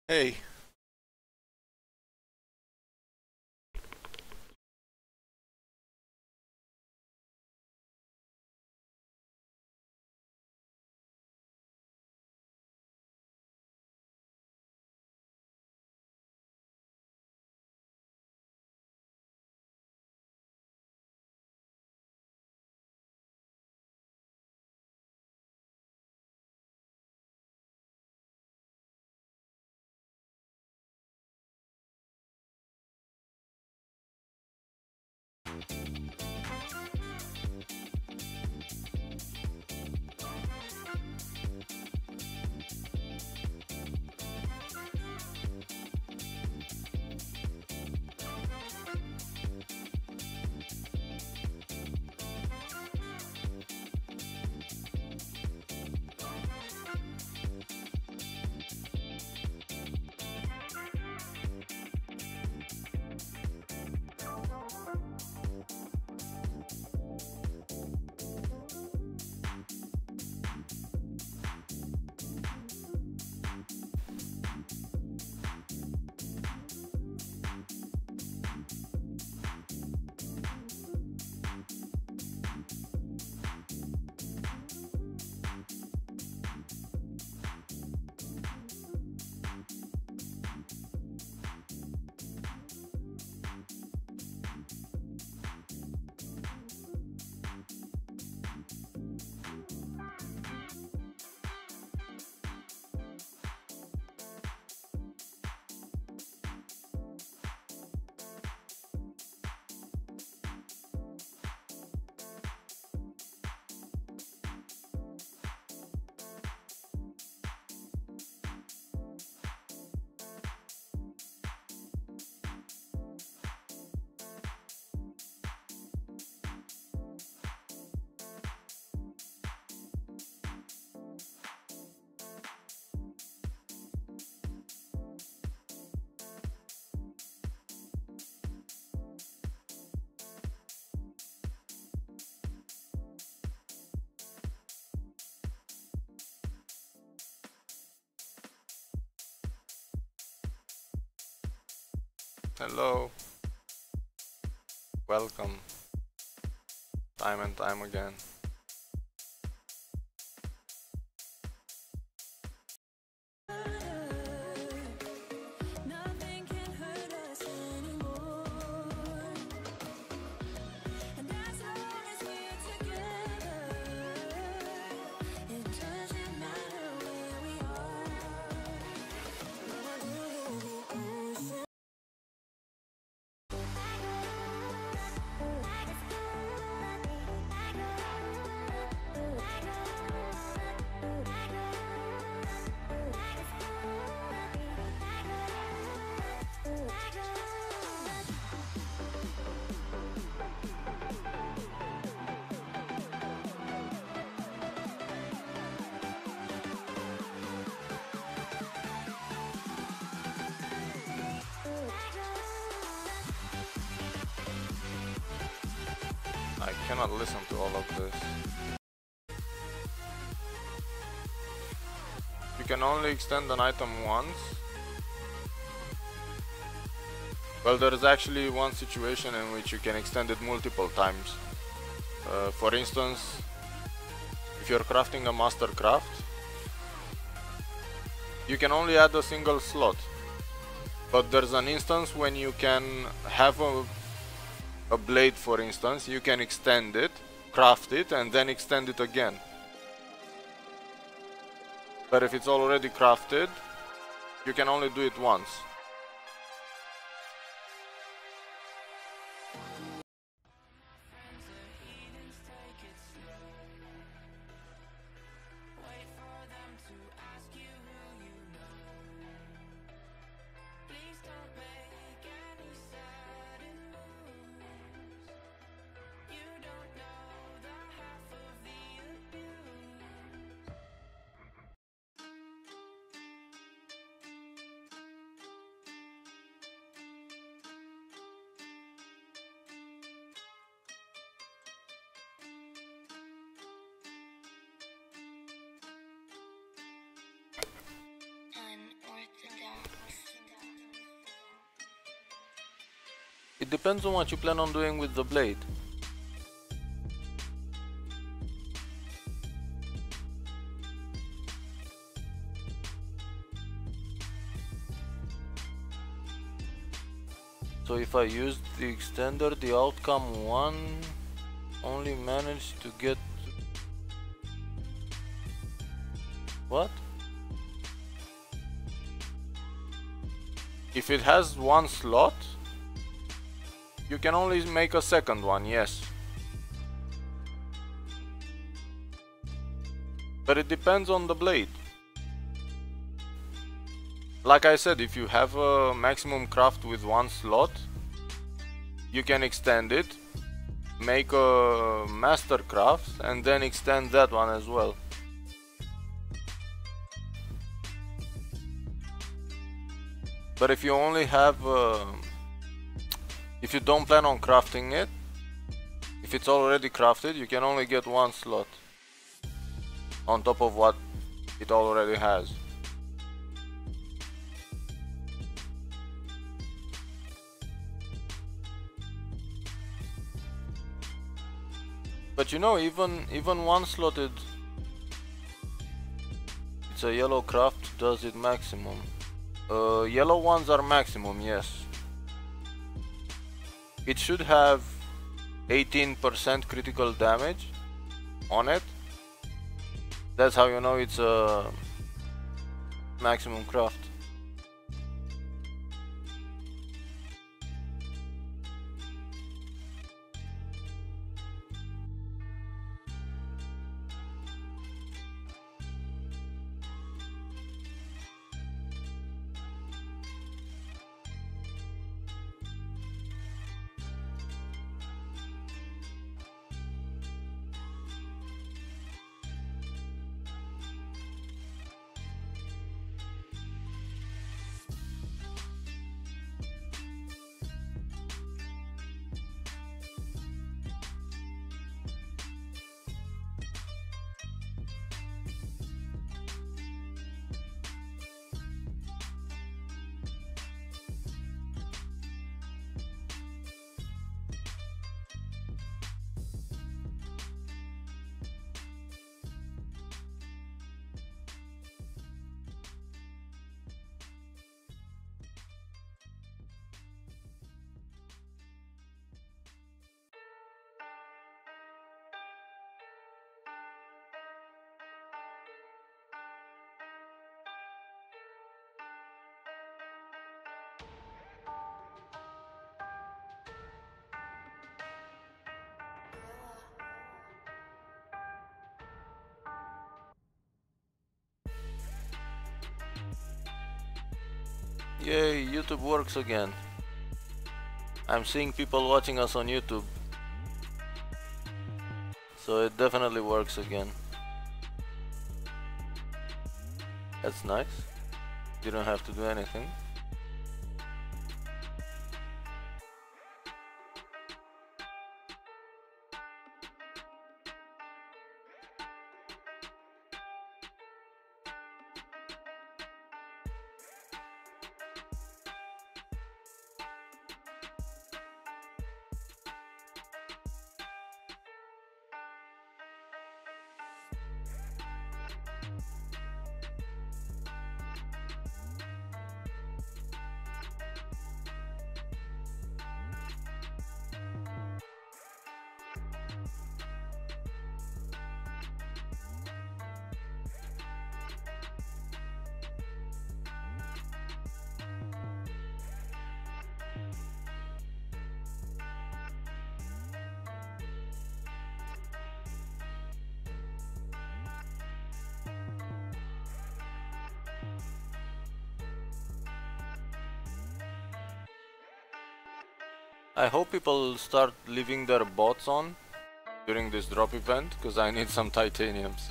Hey, hello, welcome, time and time again. I cannot listen to all of this. You can only extend an item once. Well, there is actually one situation in which you can extend it multiple times. For instance, if you're crafting a master craft, you can only add a single slot. But there's an instance when you can have a blade, for instance, you can extend it, craft it, and then extend it again. But if it's already crafted, you can only do it once. It depends on what you plan on doing with the blade. So if I use the extender, the outcome 1 only managed to get... What? If it has one slot, you can only make a second one, yes. But it depends on the blade. Like I said, if you have a maximum craft with one slot, you can extend it, make a master craft, and then extend that one as well. But if you only have, if you don't plan on crafting it, if it's already crafted, you can only get one slot on top of what it already has. But you know, even one slotted, it's a yellow craft, does it maximum? Yellow ones are maximum, yes. It should have 18% critical damage on it. That's how you know it's a maximum craft. Yay, YouTube works again. I'm seeing people watching us on YouTube. So it definitely works again. That's nice. You don't have to do anything. I hope people start leaving their bots on during this drop event, because I need some titaniums.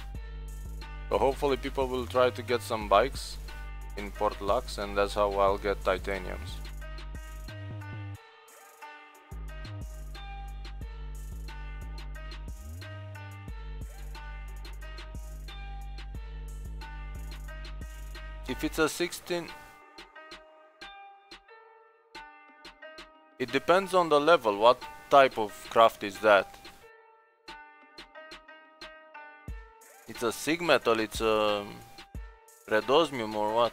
So hopefully people will try to get some bikes in Port Lux, and that's how I'll get titaniums. If it's a 16... It depends on the level. What type of craft is that? It's a sig metal, it's a red osmium or what?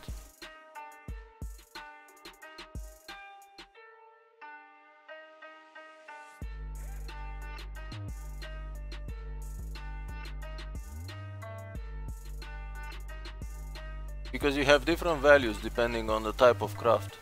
Because you have different values depending on the type of craft.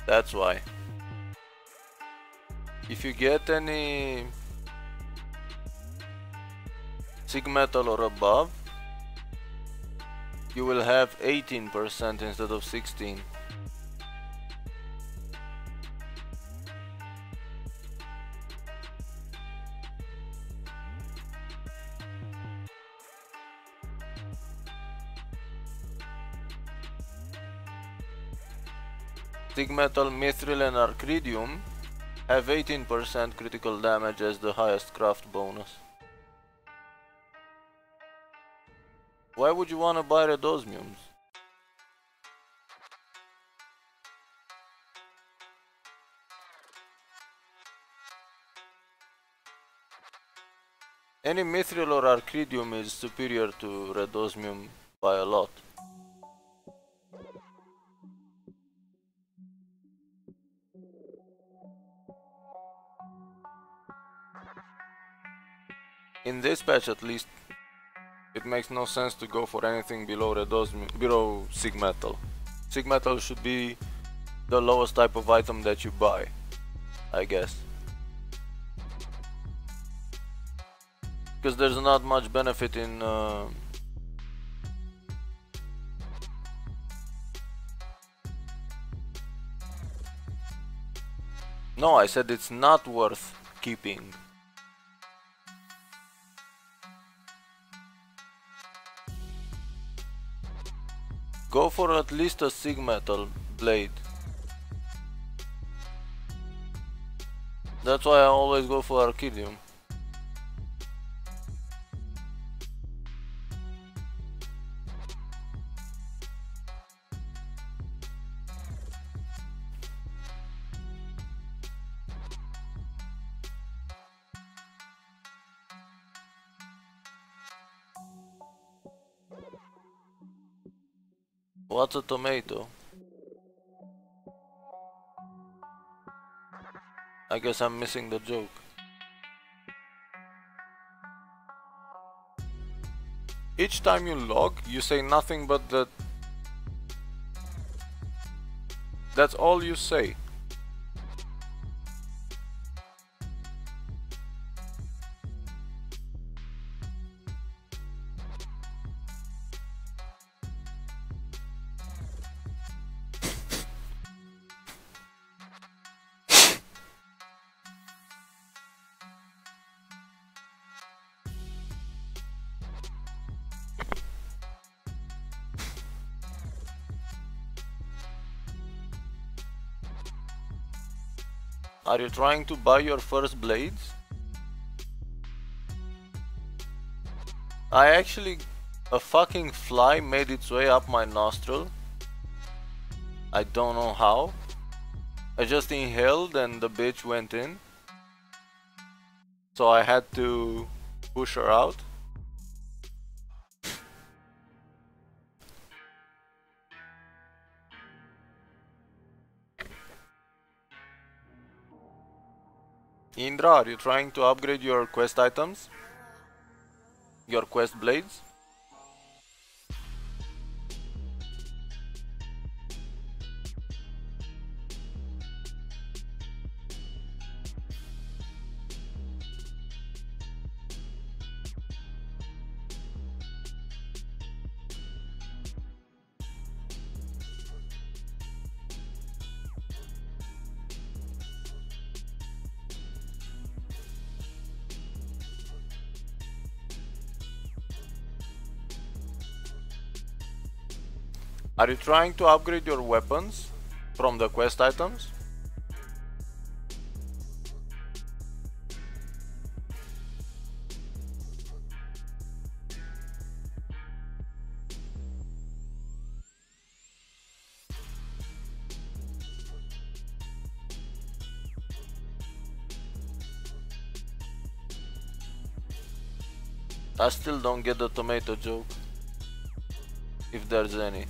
That's why. If you get any sig metal or above, you will have 18% instead of 16. Sig metal, mithril and arcridium have 18% critical damage as the highest craft bonus. Why would you want to buy red osmiums? Any mithril or arcridium is superior to red osmium by a lot. In this patch at least, it makes no sense to go for anything below red osmium, below sig metal. Sig metal should be the lowest type of item that you buy, I guess. Because there's not much benefit in No, I said it's not worth keeping. Go for at least a sig metal blade. That's why I always go for arcridium. What's a tomato? I guess I'm missing the joke. Each time you log, you say nothing but that. That's all you say. Are you trying to buy your first blades? A fucking fly made its way up my nostril. I don't know how. I just inhaled and the bitch went in. So I had to push her out. Indra, are you trying to upgrade your quest items? Your quest blades? Are you trying to upgrade your weapons from the quest items? I still don't get the tomato joke, if there's any.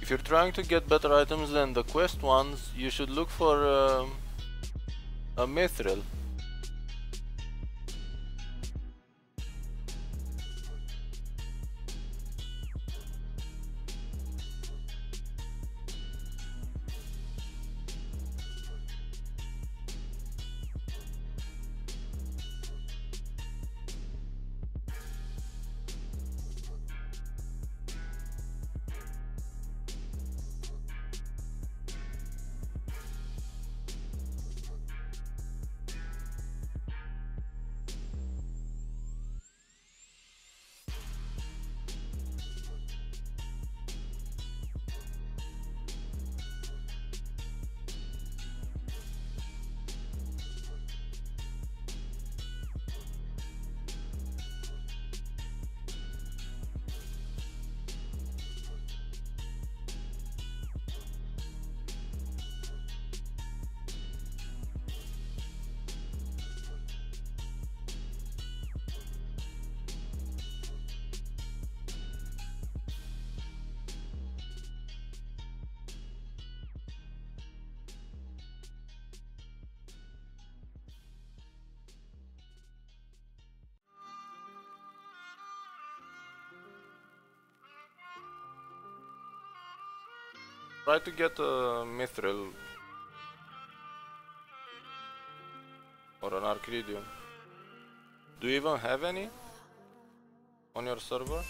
If you're trying to get better items than the quest ones, you should look for a mithril. Try to get a mithril or an arcridium. Do you even have any on your server?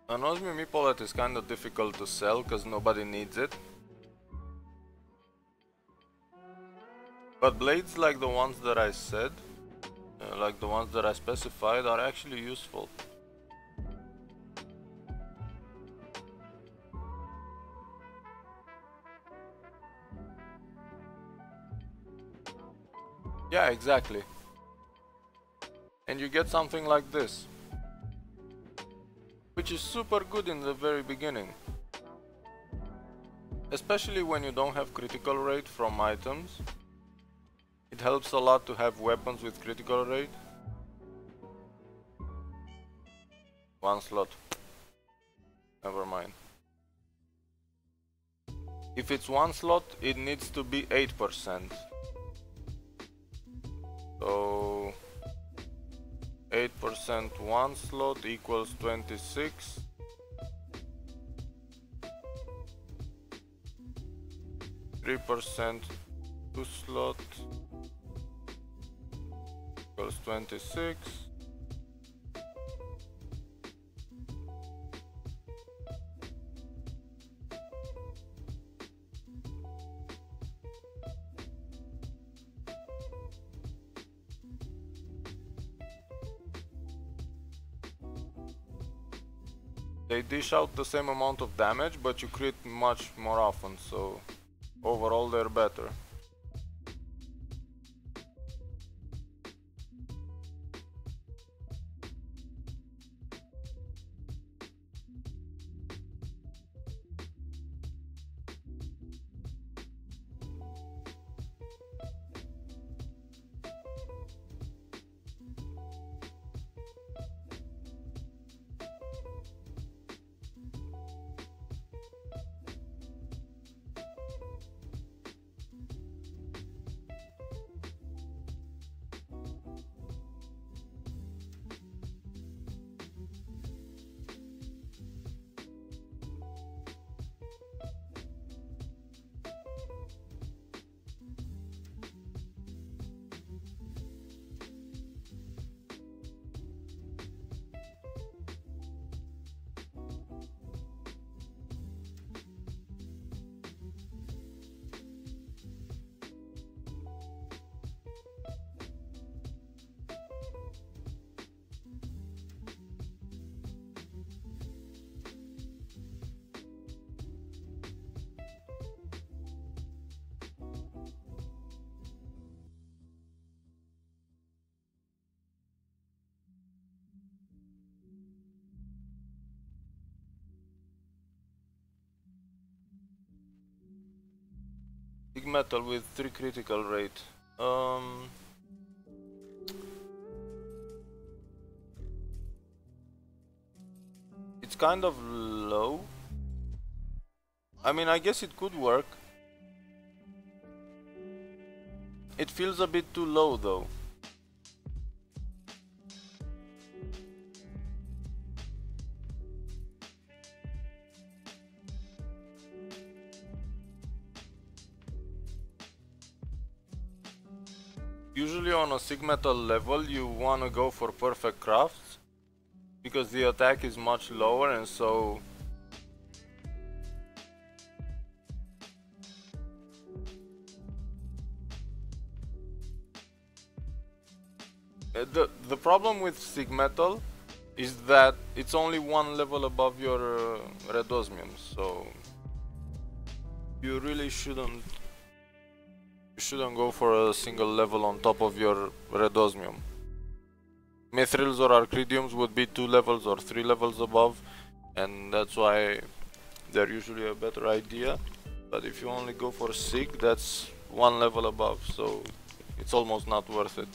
An osmium epaulet is kind of difficult to sell because nobody needs it. But blades like the ones that I said, like the ones that I specified, are actually useful. Yeah, exactly. And you get something like this, which is super good in the very beginning. Especially when you don't have critical rate from items. It helps a lot to have weapons with critical rate. One slot. Never mind. If it's one slot, it needs to be 8%. So 8% one slot equals 26. 3% two slot equals 26. They dish out the same amount of damage, but you crit much more often, so overall they're better. Big metal with 3 critical rate. It's kind of low. I mean, I guess it could work. It feels a bit too low though. Usually on a sig metal level you wanna go for perfect crafts because the attack is much lower, and so the problem with sig metal is that it's only one level above your red osmium, so you really shouldn't go for a single level on top of your red osmium. Mithrils or arcridiums would be 2 levels or 3 levels above, and that's why they're usually a better idea. But if you only go for sig, that's 1 level above, so it's almost not worth it.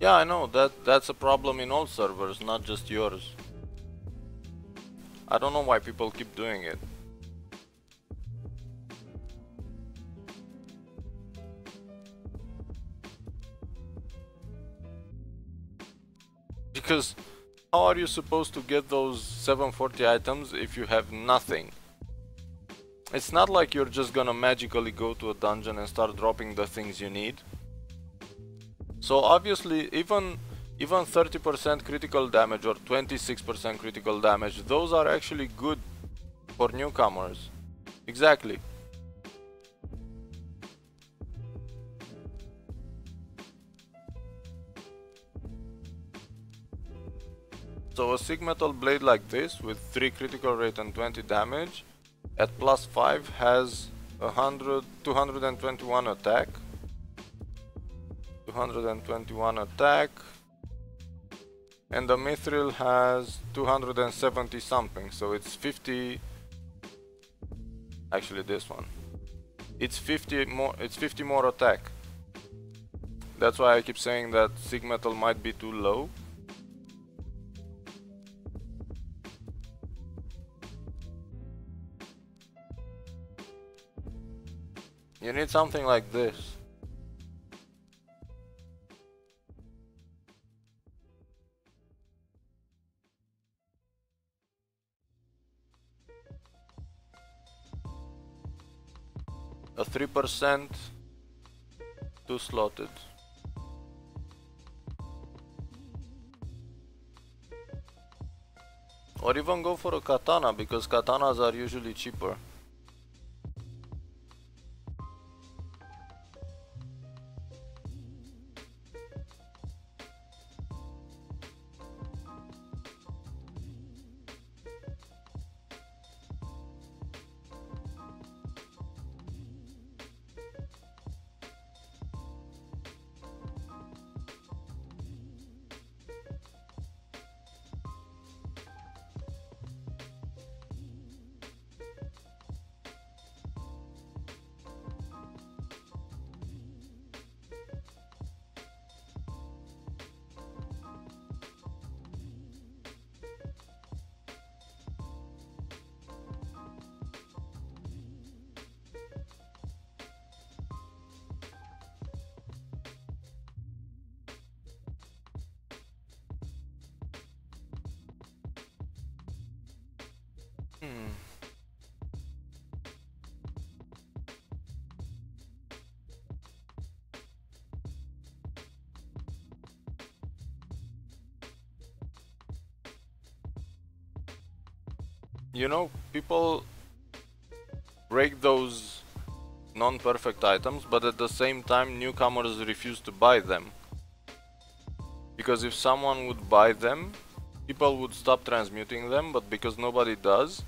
Yeah, I know that's a problem in all servers, not just yours. I don't know why people keep doing it. Because how are you supposed to get those 740 items if you have nothing? It's not like you're just gonna magically go to a dungeon and start dropping the things you need. So obviously even 30% critical damage or 26% critical damage, those are actually good for newcomers. Exactly. So a Sig Metal blade like this with 3 critical rate and 20 damage at +5 has 221 attack. 221 attack. And the Mithril has 270 something, so it's 50. Actually this one. It's 50 more attack. That's why I keep saying that Sig Metal might be too low. You need something like this. A 3% 2 slotted. Or even go for a katana, because katanas are usually cheaper. You know, people break those non-perfect items, but at the same time newcomers refuse to buy them. Because if someone would buy them, people would stop transmuting them, but because nobody does,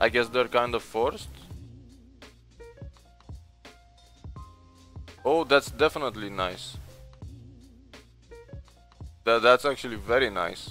I guess they're kind of forced. Oh, that's definitely nice. That's actually very nice.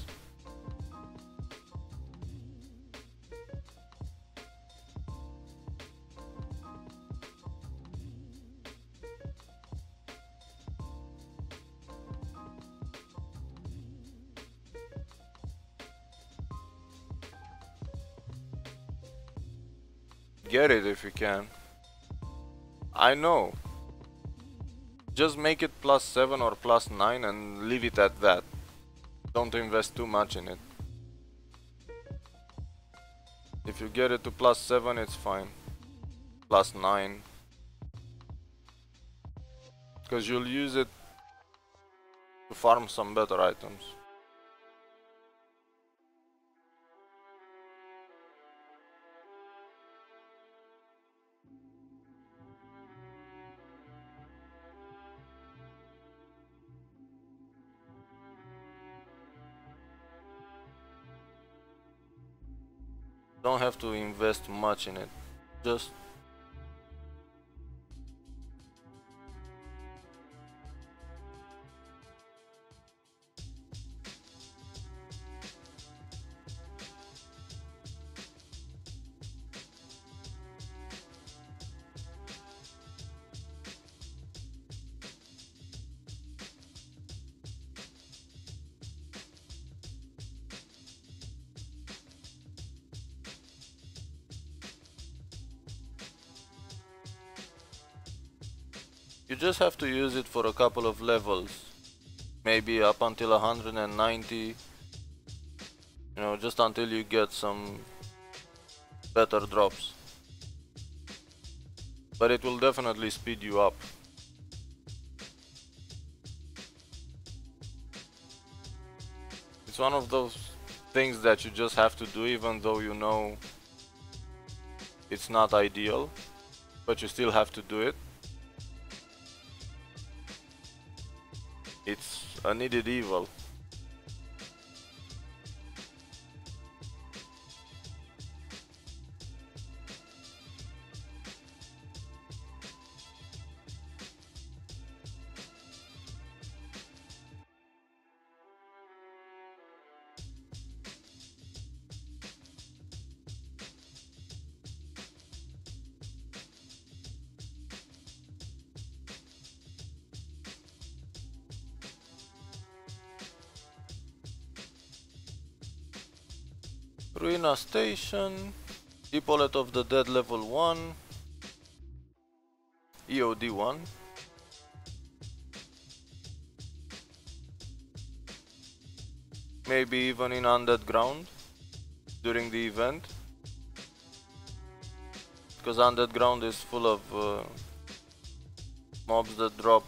Get it if you can. I know. Just make it +7 or +9 and leave it at that. Don't invest too much in it. If you get it to +7, it's fine. +9. Because you'll use it to farm some better items. Don't have to invest much in it. Just You just have to use it for a couple of levels, maybe up until 190, you know, just until you get some better drops. But it will definitely speed you up. It's one of those things that you just have to do, even though you know it's not ideal, but you still have to do it. It's a needed evil. Ruina Station, Epaulet of the Dead level 1, EOD 1. Maybe even in Undead Ground during the event, because Undead Ground is full of mobs that drop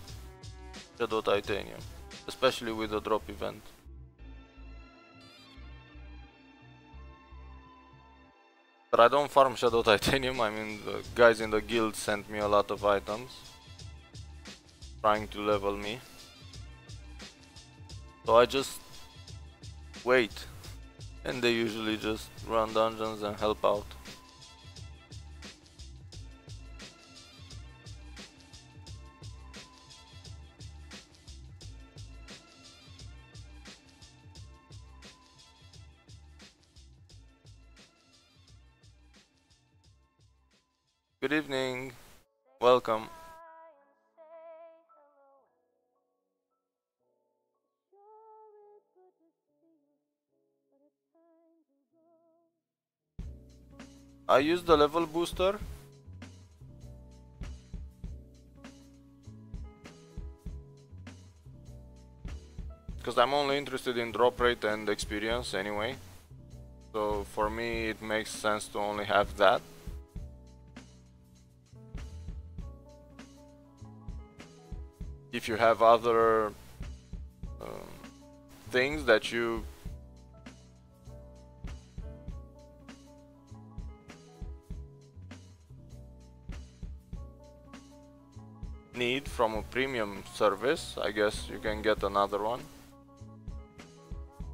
Shadow Titanium, especially with the drop event. But I don't farm Shadow Titanium. I mean, the guys in the guild sent me a lot of items trying to level me, so I just wait, and they usually just run dungeons and help out. Good evening, welcome. I use the level booster because I'm only interested in drop rate and experience anyway, so for me it makes sense to only have that. If you have other things that you need from a premium service, I guess you can get another one.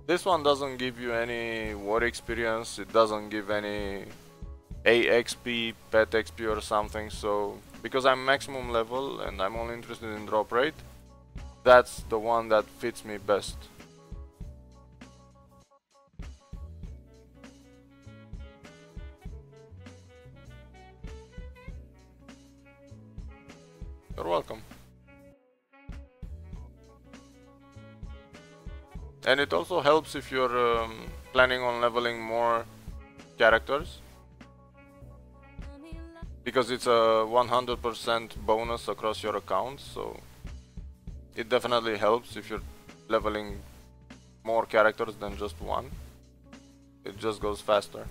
This one doesn't give you any war experience, it doesn't give any AXP, pet XP or something, so because I'm maximum level and I'm only interested in drop rate, that's the one that fits me best. You're welcome. And it also helps if you're planning on leveling more characters, because it's a 100% bonus across your account, so it definitely helps if you're leveling more characters than just one. It just goes faster.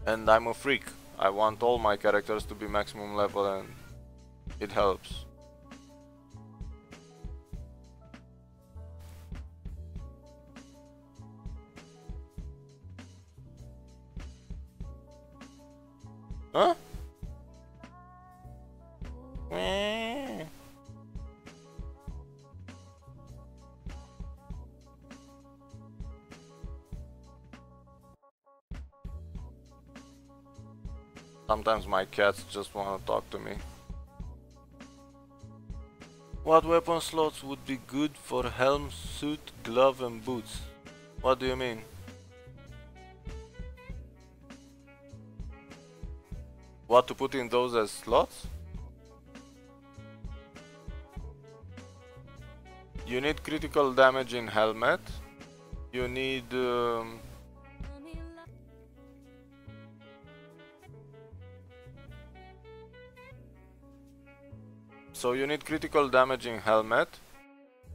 And I'm a freak. I want all my characters to be maximum level, and it helps. Huh? Sometimes my cats just want to talk to me. What weapon slots would be good for helm, suit, glove and boots? What do you mean? What to put in those as slots? You need critical damage in helmet. You need So you need critical damaging helmet,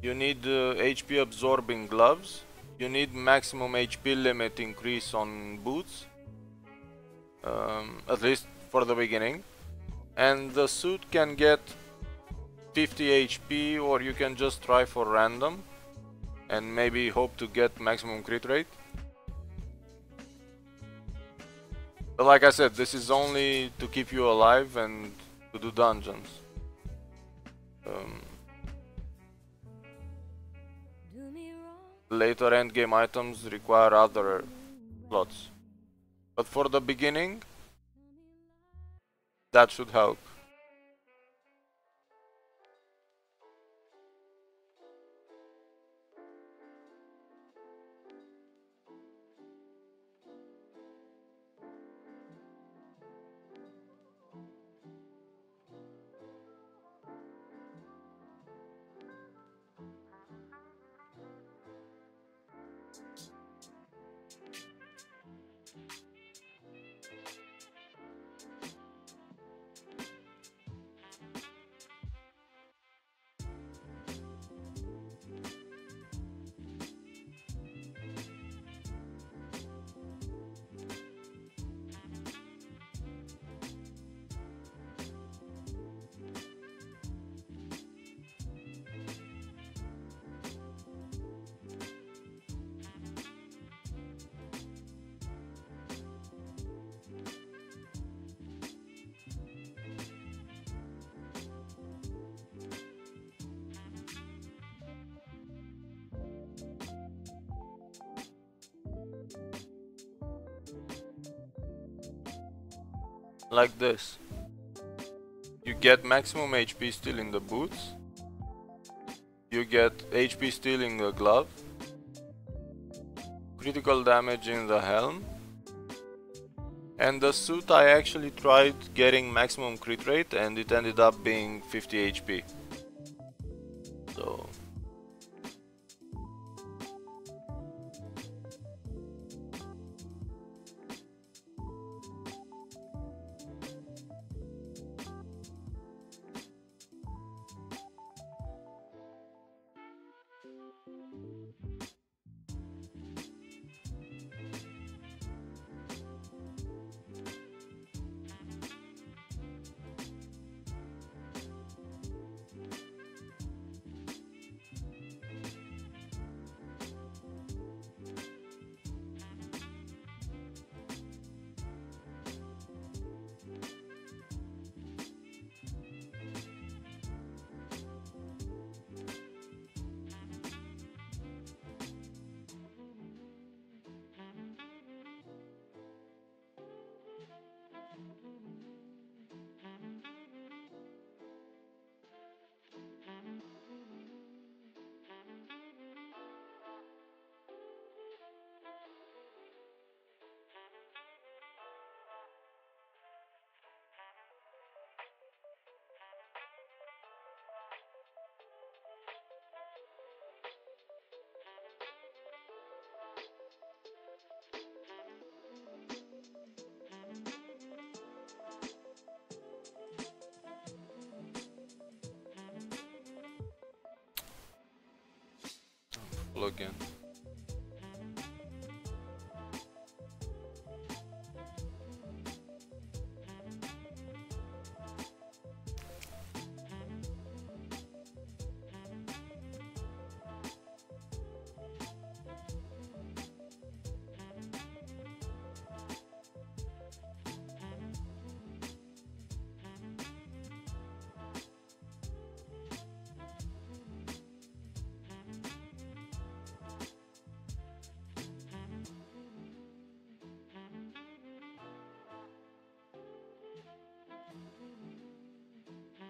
you need HP absorbing gloves, you need maximum HP limit increase on boots, at least for the beginning, and the suit can get 50 HP, or you can just try for random and maybe hope to get maximum crit rate. But like I said, this is only to keep you alive and to do dungeons. Later endgame items require other slots. But for the beginning, that should help. Like this. You get maximum HP steal in the boots, you get HP steal in the glove, critical damage in the helm, and the suit I actually tried getting maximum crit rate and it ended up being 50 HP. So again.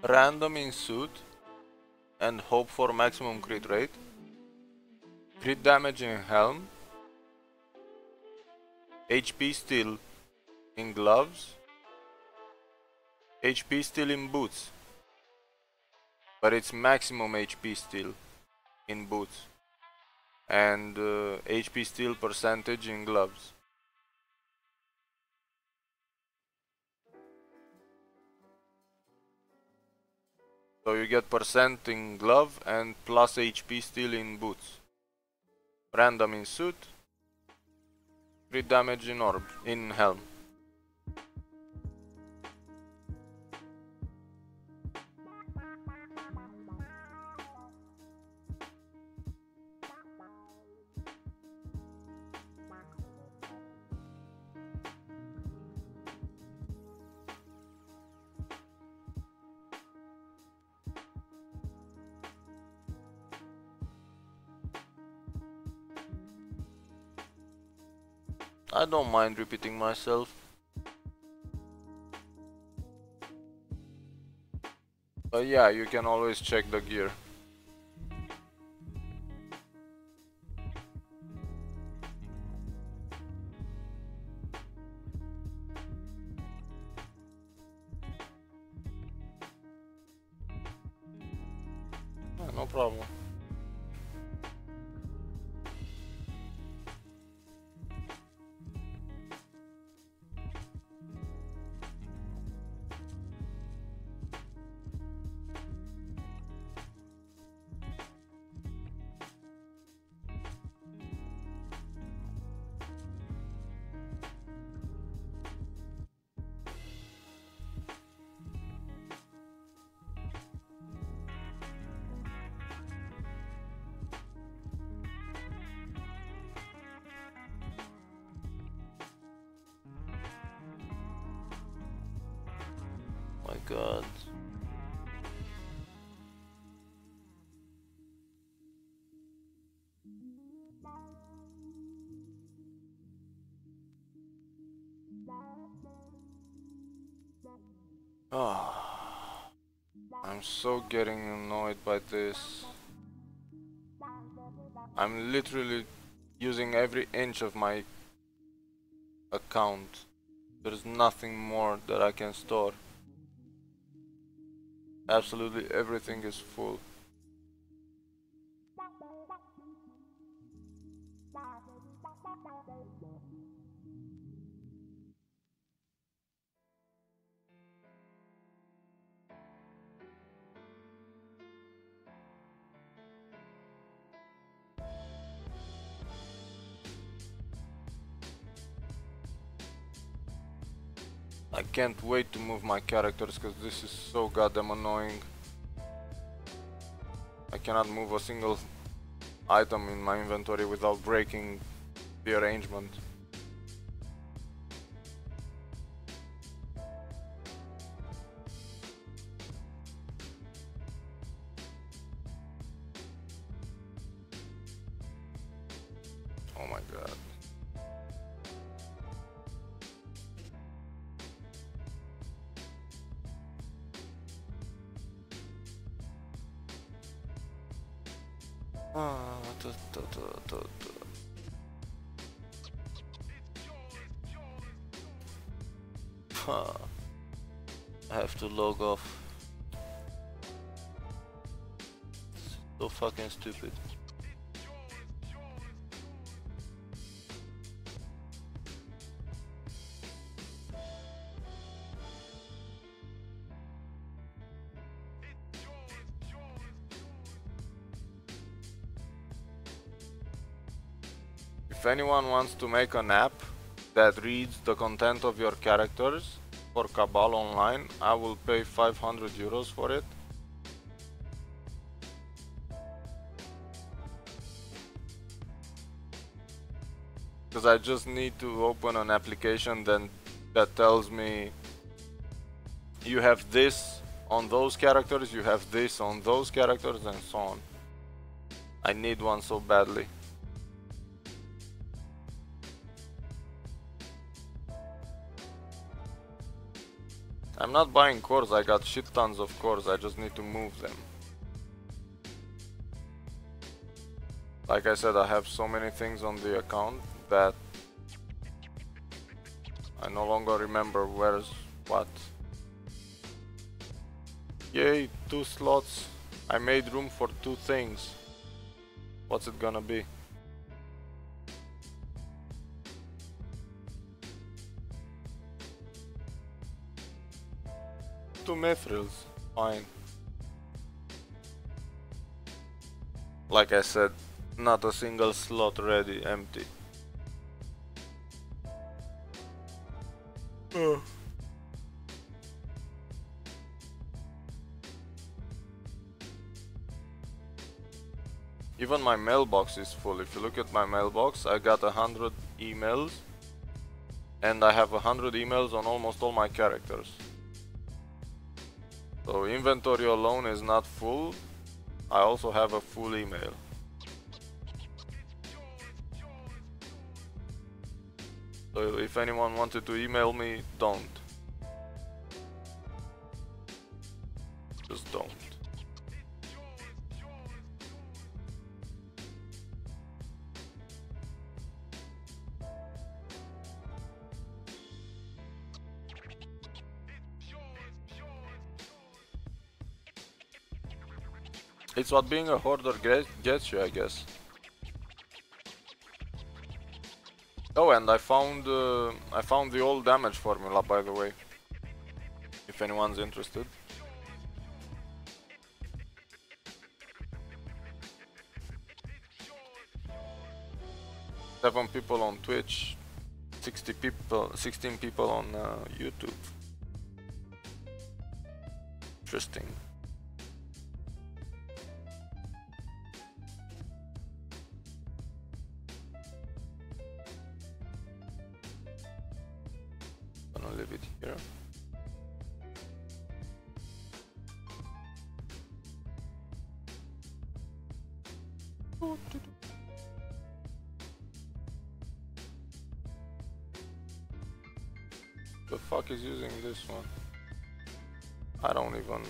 Random in suit and hope for maximum crit rate, crit damage in helm, HP steal in gloves, HP steal in boots, but it's maximum HP steal in boots, and HP steal percentage in gloves. So you get percent in glove and plus HP still in boots. Random in suit. Crit damage in orb, in helm. I don't mind repeating myself. But yeah, you can always check the gear. No problem. My god. Ah, I'm so getting annoyed by this. I'm literally using every inch of my account. There's nothing more that I can store. Absolutely everything is full. I can't wait to move my characters because this is so goddamn annoying. I cannot move a single item in my inventory without breaking the arrangement. Oh my god. I have to log off. So fucking stupid. If anyone wants to make an app that reads the content of your characters for Cabal Online, I will pay 500 euros for it. Because I just need to open an application then that tells me you have this on those characters, you have this on those characters, and so on. I need one so badly. I'm not buying cores, I got shit tons of cores, I just need to move them. Like I said, I have so many things on the account that I no longer remember where's what. Yay, 2 slots. I made room for 2 things. What's it gonna be? Two mithrils, fine. Like I said, not a single slot ready, empty. Even my mailbox is full. If you look at my mailbox, I got 100 emails, and I have 100 emails on almost all my characters. So inventory alone is not full. I also have a full email. So if anyone wanted to email me, don't. Just don't. It's what being a hoarder gets you, I guess. Oh, and I found the old damage formula, by the way. If anyone's interested. 7 people on Twitch, 16 people on YouTube. Interesting. Gonna leave it here. The fuck is using this one? I don't even...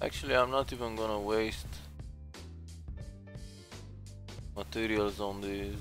Actually, I'm not even gonna waste materials on these.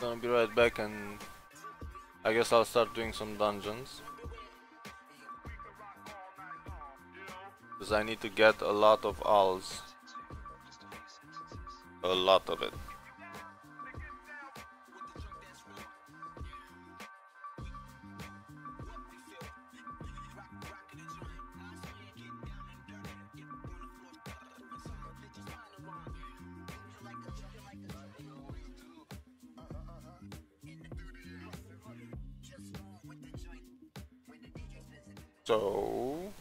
Gonna be right back, and I guess I'll start doing some dungeons. alls. I need to get a lot of alls. A lot of it. So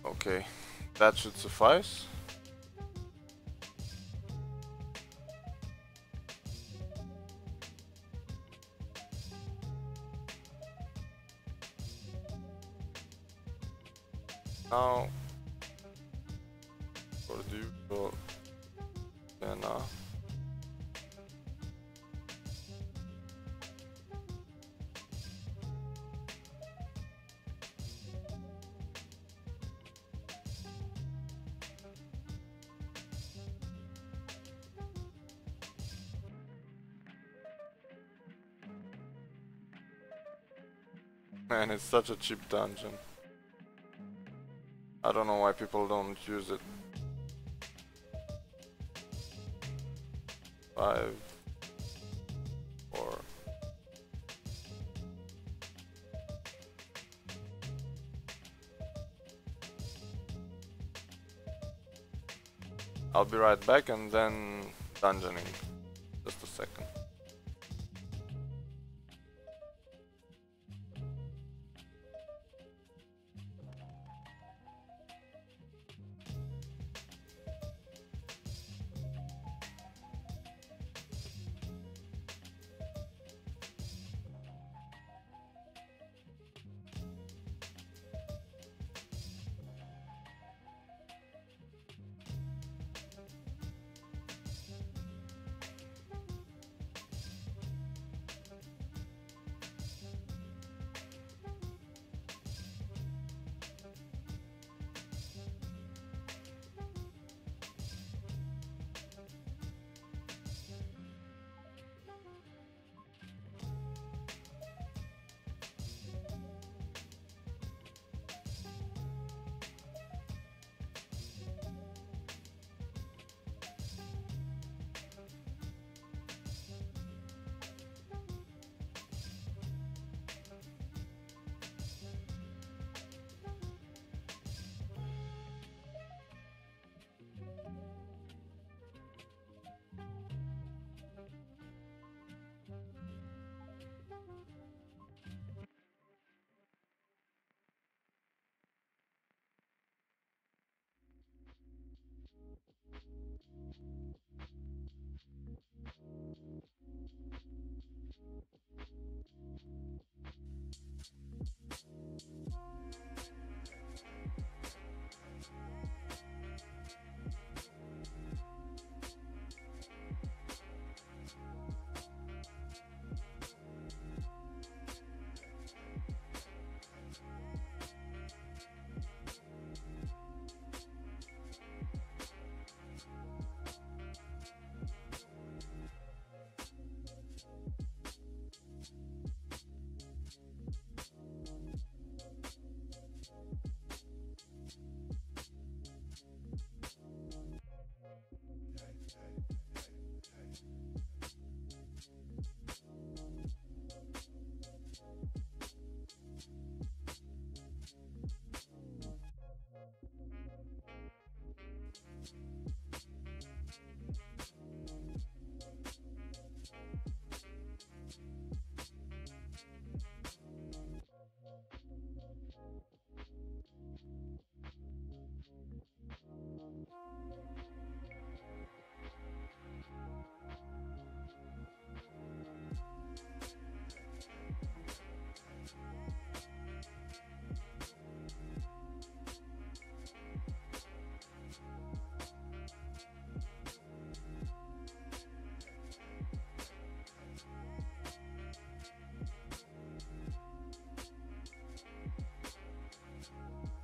okay, that should suffice. Now for the usual antenna. Man, it's such a cheap dungeon. I don't know why people don't use it. 5, 4. I'll be right back and then dungeoning. Just a second.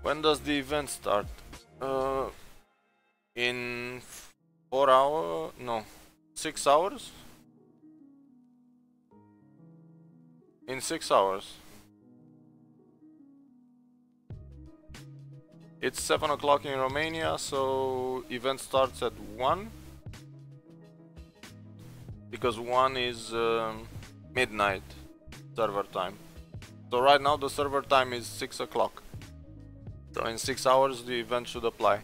When does the event start? In 4 hours? No, 6 hours? In 6 hours. It's 7 o'clock in Romania, so event starts at 1. Because 1 is midnight server time. So right now the server time is 6 o'clock. So in 6 hours the event should apply.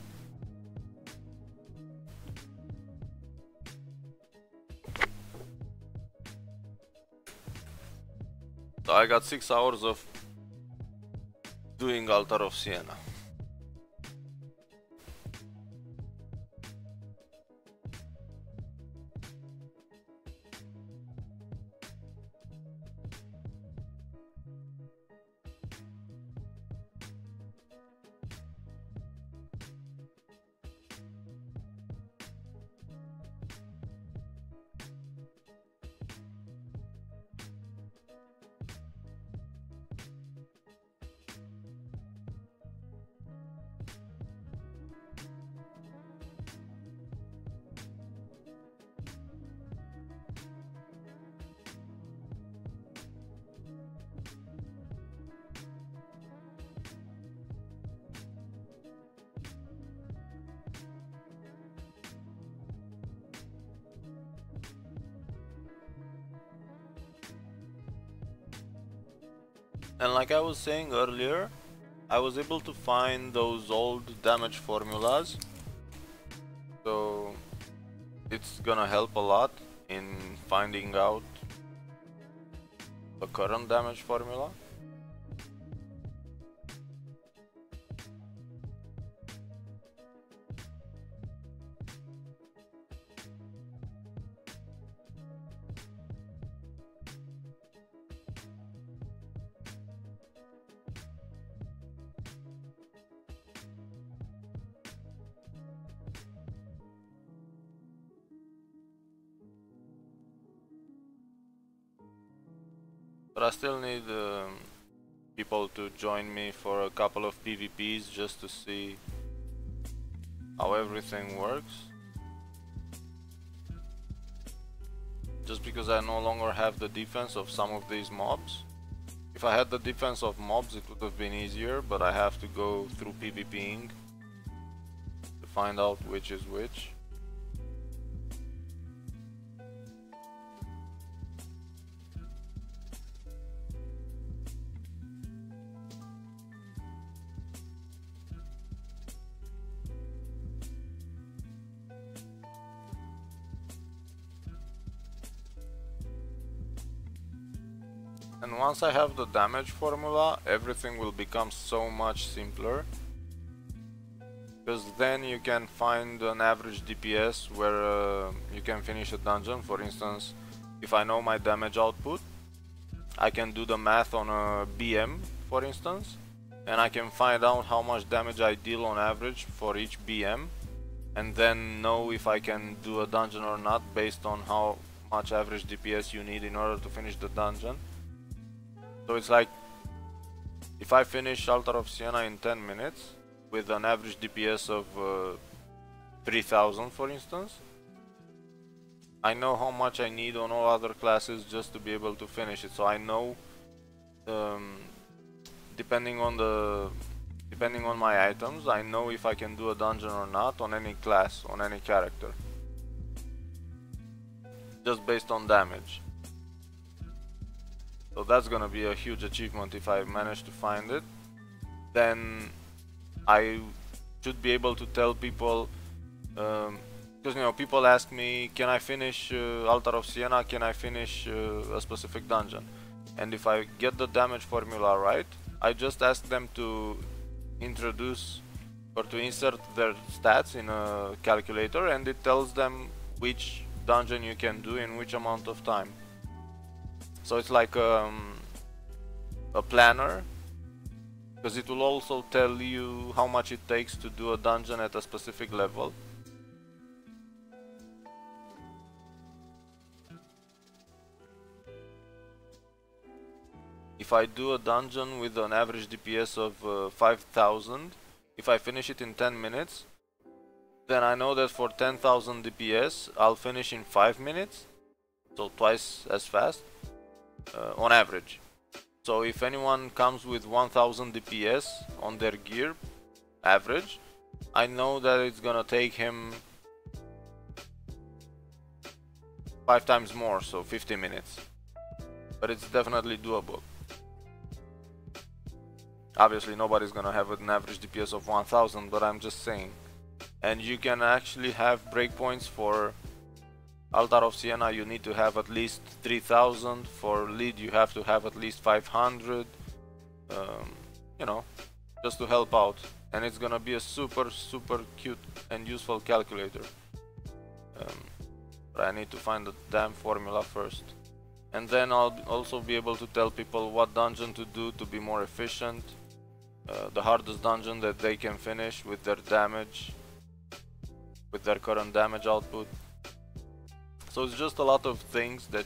So I got 6 hours of doing Altar of Siena. And like I was saying earlier, I was able to find those old damage formulas, so it's gonna help a lot in finding out the current damage formula. But I still need people to join me for a couple of PvPs just to see how everything works. Just because I no longer have the defense of some of these mobs. If I had the defense of mobs it would have been easier, but I have to go through PvPing to find out which is which. And once I have the damage formula, everything will become so much simpler. Because then you can find an average DPS where you can finish a dungeon. For instance, if I know my damage output, I can do the math on a BM, for instance, and I can find out how much damage I deal on average for each BM, and then know if I can do a dungeon or not based on how much average DPS you need in order to finish the dungeon. So it's like, if I finish Altar of Siena in 10 minutes, with an average DPS of 3000 for instance, I know how much I need on all other classes just to be able to finish it. So I know, depending on my items, I know if I can do a dungeon or not on any class, on any character, just based on damage. So that's gonna be a huge achievement if I manage to find it. Then I should be able to tell people, because you know, people ask me, can I finish Altar of Siena, can I finish a specific dungeon? And if I get the damage formula right, I just ask them to introduce or to insert their stats in a calculator, and it tells them which dungeon you can do in which amount of time. So it's like a planner, because it will also tell you how much it takes to do a dungeon at a specific level. If if I do a dungeon with an average DPS of 5000, if I finish it in 10 minutes, then I know that for 10,000 DPS I'll finish in 5 minutes, so twice as fast on average. So if anyone comes with 1000 DPS on their gear average, I know that it's gonna take him 5 times more, so 50 minutes. But it's definitely doable. Obviously nobody's gonna have an average DPS of 1000, but I'm just saying. And you can actually have breakpoints for Altar of Siena. You need to have at least 3000. For lead you have to have at least 500. You know, just to help out. And it's gonna be a super cute and useful calculator. But I need to find the damn formula first. And then I'll also be able to tell people what dungeon to do to be more efficient. The hardest dungeon that they can finish with their damage, with their current damage output. So it's just a lot of things that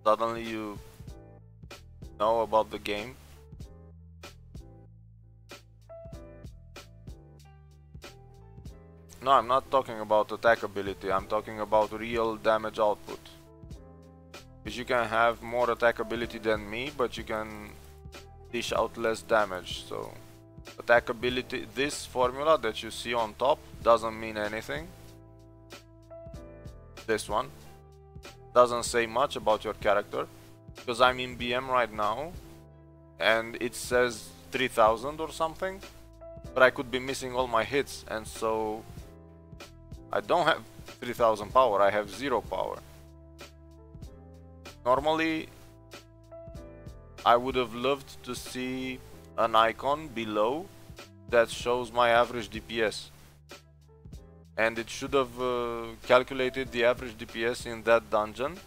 suddenly you know about the game. No, I'm not talking about attack ability, I'm talking about real damage output. Because you can have more attack ability than me, but you can dish out less damage. So attack ability, this formula that you see on top doesn't mean anything. This one doesn't say much about your character, because I'm in BM right now and it says 3000 or something, but I could be missing all my hits, and so I don't have 3000 power, I have 0 power. Normally I would have loved to see an icon below that shows my average DPS, and it should have calculated the average DPS in that dungeon.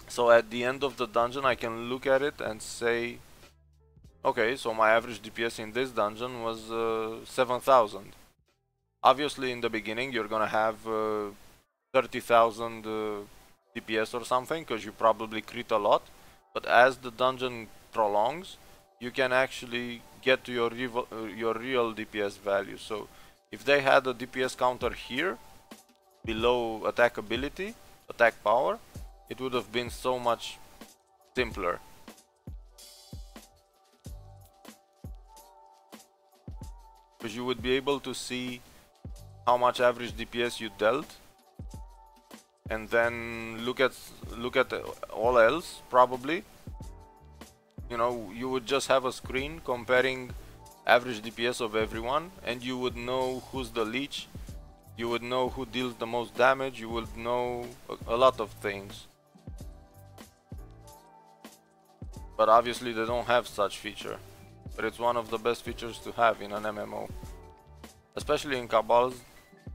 So at the end of the dungeon I can look at it and say, okay, so my average DPS in this dungeon was 7000. Obviously in the beginning you're gonna have 30,000 DPS or something, because you probably crit a lot, but as the dungeon prolongs you can actually get to your real DPS value. So if they had a DPS counter here below attack ability, attack power, it would have been so much simpler. Because you would be able to see how much average DPS you dealt, and then look at all else. Probably, you know, you would just have a screen comparing average DPS of everyone, and you would know who's the leech, you would know who deals the most damage, you would know a lot of things. But obviously they don't have such feature, but it's one of the best features to have in an MMO, especially in Cabal's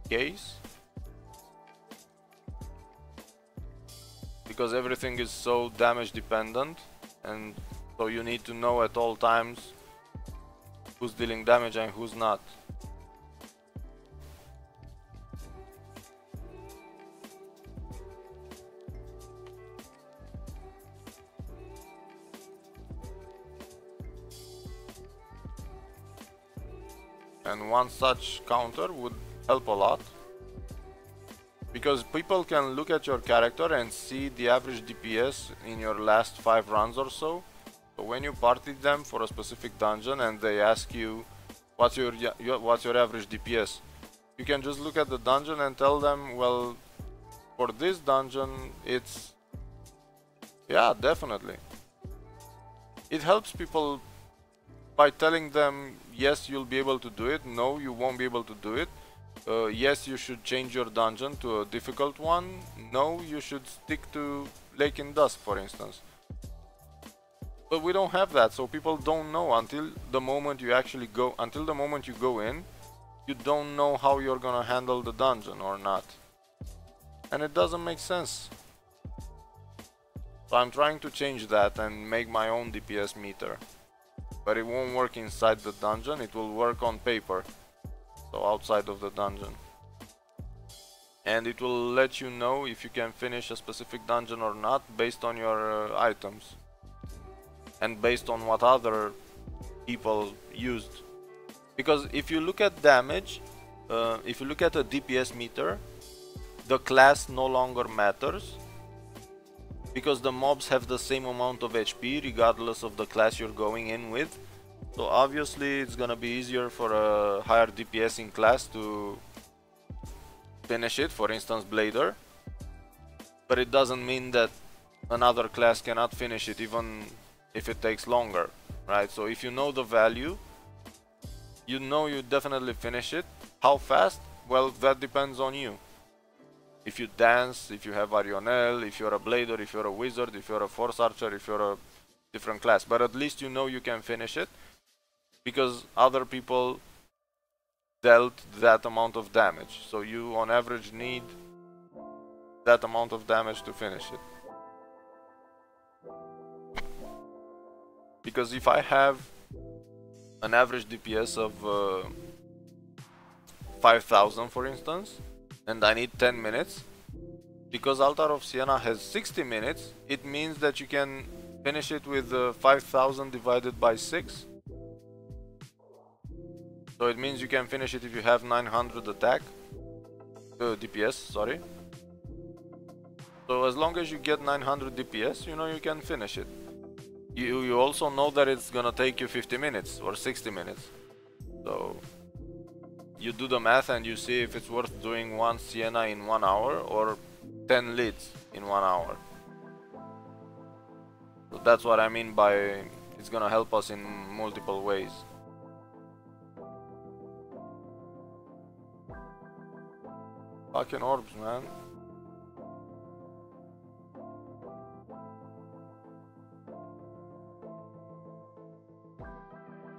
case, because everything is so damage dependent, and so you need to know at all times who's dealing damage and who's not. And one such counter would help a lot, because people can look at your character and see the average DPS in your last 5 runs or so. So when you partied them for a specific dungeon and they ask you what's your average DPS, you can just look at the dungeon and tell them, well, for this dungeon it's, yeah, definitely. It helps people by telling them, yes, you'll be able to do it, no, you won't be able to do it, yes, you should change your dungeon to a difficult one, no, you should stick to Lake in Dusk, for instance. But we don't have that, so people don't know until the moment you actually go, until the moment you go in, you don't know how you're gonna handle the dungeon or not. And it doesn't make sense. So I'm trying to change that and make my own DPS meter. But it won't work inside the dungeon, it will work on paper, so outside of the dungeon. And it will let you know if you can finish a specific dungeon or not based on your items. and based on what other people used. Because if you look at damage, if you look at a DPS meter, the class no longer matters, because the mobs have the same amount of HP regardless of the class you're going in with. So obviously it's gonna be easier for a higher DPS in class to finish it, for instance Blader, but it doesn't mean that another class cannot finish it even if it takes longer, right? So if you know the value, you know you definitely finish it. How fast? Well, that depends on you. If you dance, if you have Arionel, if you're a Blader, if you're a Wizard, if you're a Force Archer, if you're a different class, but at least you know you can finish it, because other people dealt that amount of damage. So you on average need that amount of damage to finish it. Because if I have an average DPS of 5000 for instance, and I need 10 minutes, because Altar of Siena has 60 minutes, it means that you can finish it with 5000 divided by 6. So it means you can finish it if you have 900 attack, DPS, sorry. So as long as you get 900 DPS, you know you can finish it. You also know that it's gonna take you 50 minutes or 60 minutes. So you do the math and you see if it's worth doing one Siena in 1 hour or 10 leads in 1 hour. So that's what I mean by it's gonna help us in multiple ways. Fucking orbs, man.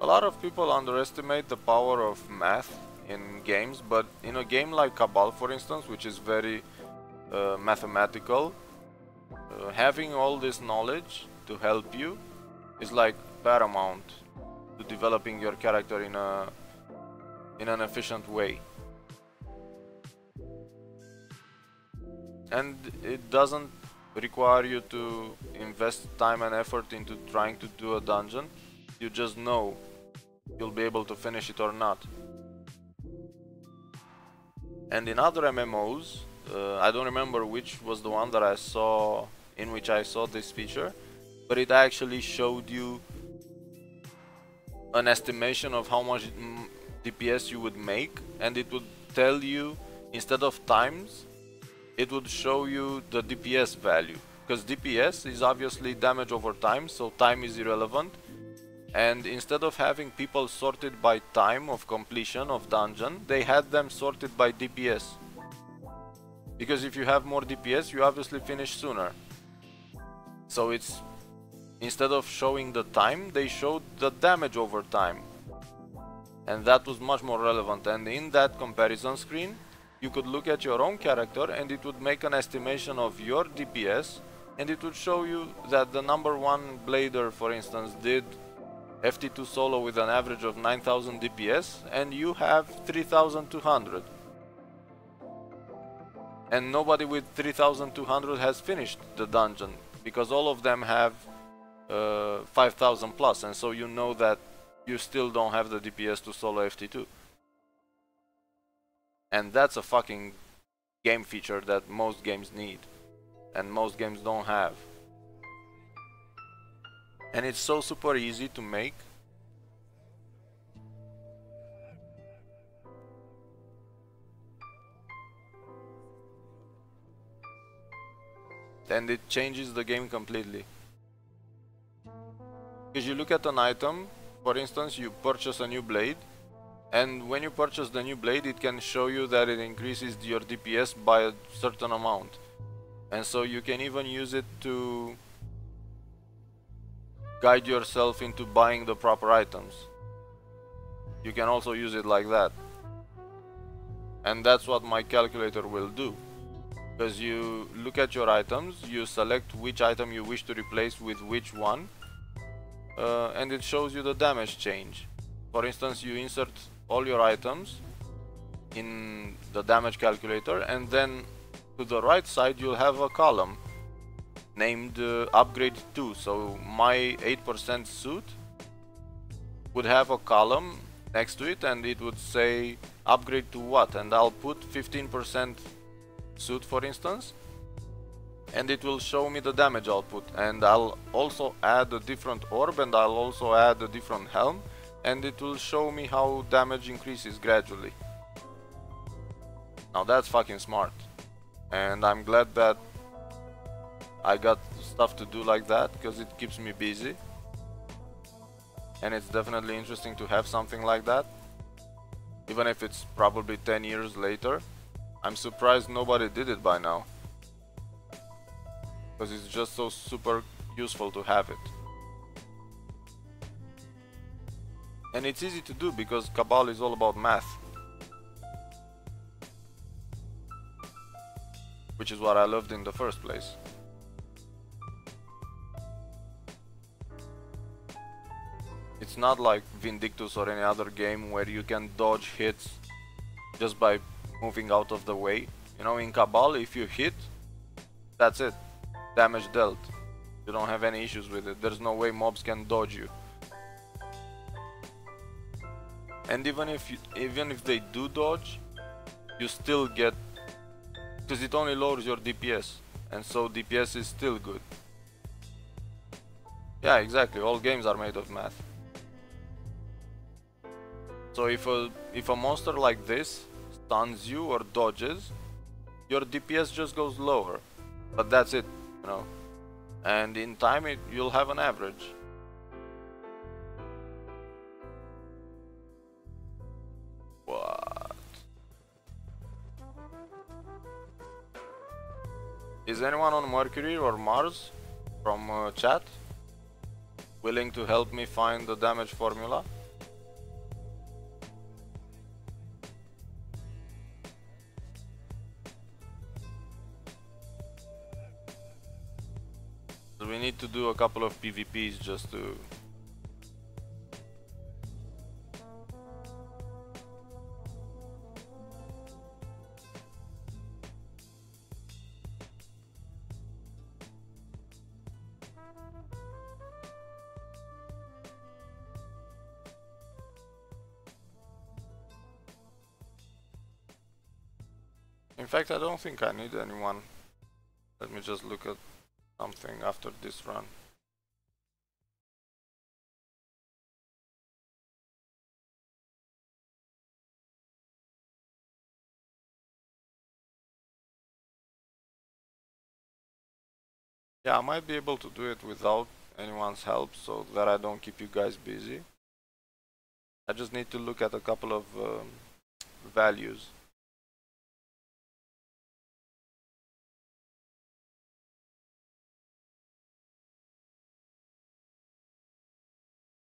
A lot of people underestimate the power of math in games, but in a game like Cabal, for instance, which is very mathematical, having all this knowledge to help you is like paramount to developing your character in an efficient way. And it doesn't require you to invest time and effort into trying to do a dungeon. You just know you'll be able to finish it or not. And in other MMOs, I don't remember which was the one that I saw, in which I saw this feature, but it actually showed you an estimation of how much DPS you would make, and it would tell you, instead of times, it would show you the DPS value, because DPS is obviously damage over time, so time is irrelevant. And instead of having people sorted by time of completion of dungeon, they had them sorted by DPS, because if you have more DPS, you obviously finish sooner. So it's, instead of showing the time, they showed the damage over time, and that was much more relevant. And in that comparison screen, you could look at your own character and it would make an estimation of your DPS, and it would show you that the #1 Blader, for instance, did FT2 solo with an average of 9000 DPS, and you have 3200. And nobody with 3200 has finished the dungeon, because all of them have 5000 plus, and so you know that you still don't have the DPS to solo FT2. And that's a fucking game feature that most games need, and most games don't have. And it's so super easy to make. And it changes the game completely. Because you look at an item, for instance, you purchase a new blade, and when you purchase the new blade, it can show you that it increases your DPS by a certain amount. And so you can even use it to guide yourself into buying the proper items. You can also use it like that. And that's what my calculator will do. Because you look at your items, you select which item you wish to replace with which one, and it shows you the damage change. For instance, you insert all your items in the damage calculator, and then to the right side you'll have a column named upgrade 2. So my 8% suit would have a column next to it and it would say upgrade to what, and I'll put 15% suit for instance, and it will show me the damage output, and I'll also add a different orb and I'll also add a different helm, and it will show me how damage increases gradually. Now that's fucking smart, and I'm glad that I got stuff to do like that because it keeps me busy, and it's definitely interesting to have something like that, even if it's probably 10 years later. I'm surprised nobody did it by now, because it's just so super useful to have it. And it's easy to do because Cabal is all about math, which is what I loved in the first place. It's not like Vindictus or any other game where you can dodge hits just by moving out of the way. You know, in Cabal, if you hit, that's it. Damage dealt. You don't have any issues with it. There's no way mobs can dodge you. And even if they do dodge, you still get, because it only lowers your DPS, and so DPS is still good. Yeah, exactly. All games are made of math. So if a monster like this stuns you or dodges, your DPS just goes lower, but that's it, you know. And in time you'll have an average. What? Is anyone on Mercury or Mars from chat willing to help me find the damage formula? So we need to do a couple of PvPs just to... In fact, I don't think I need anyone. Let me just look at something after this run. Yeah, I might be able to do it without anyone's help so that I don't keep you guys busy. I just need to look at a couple of values.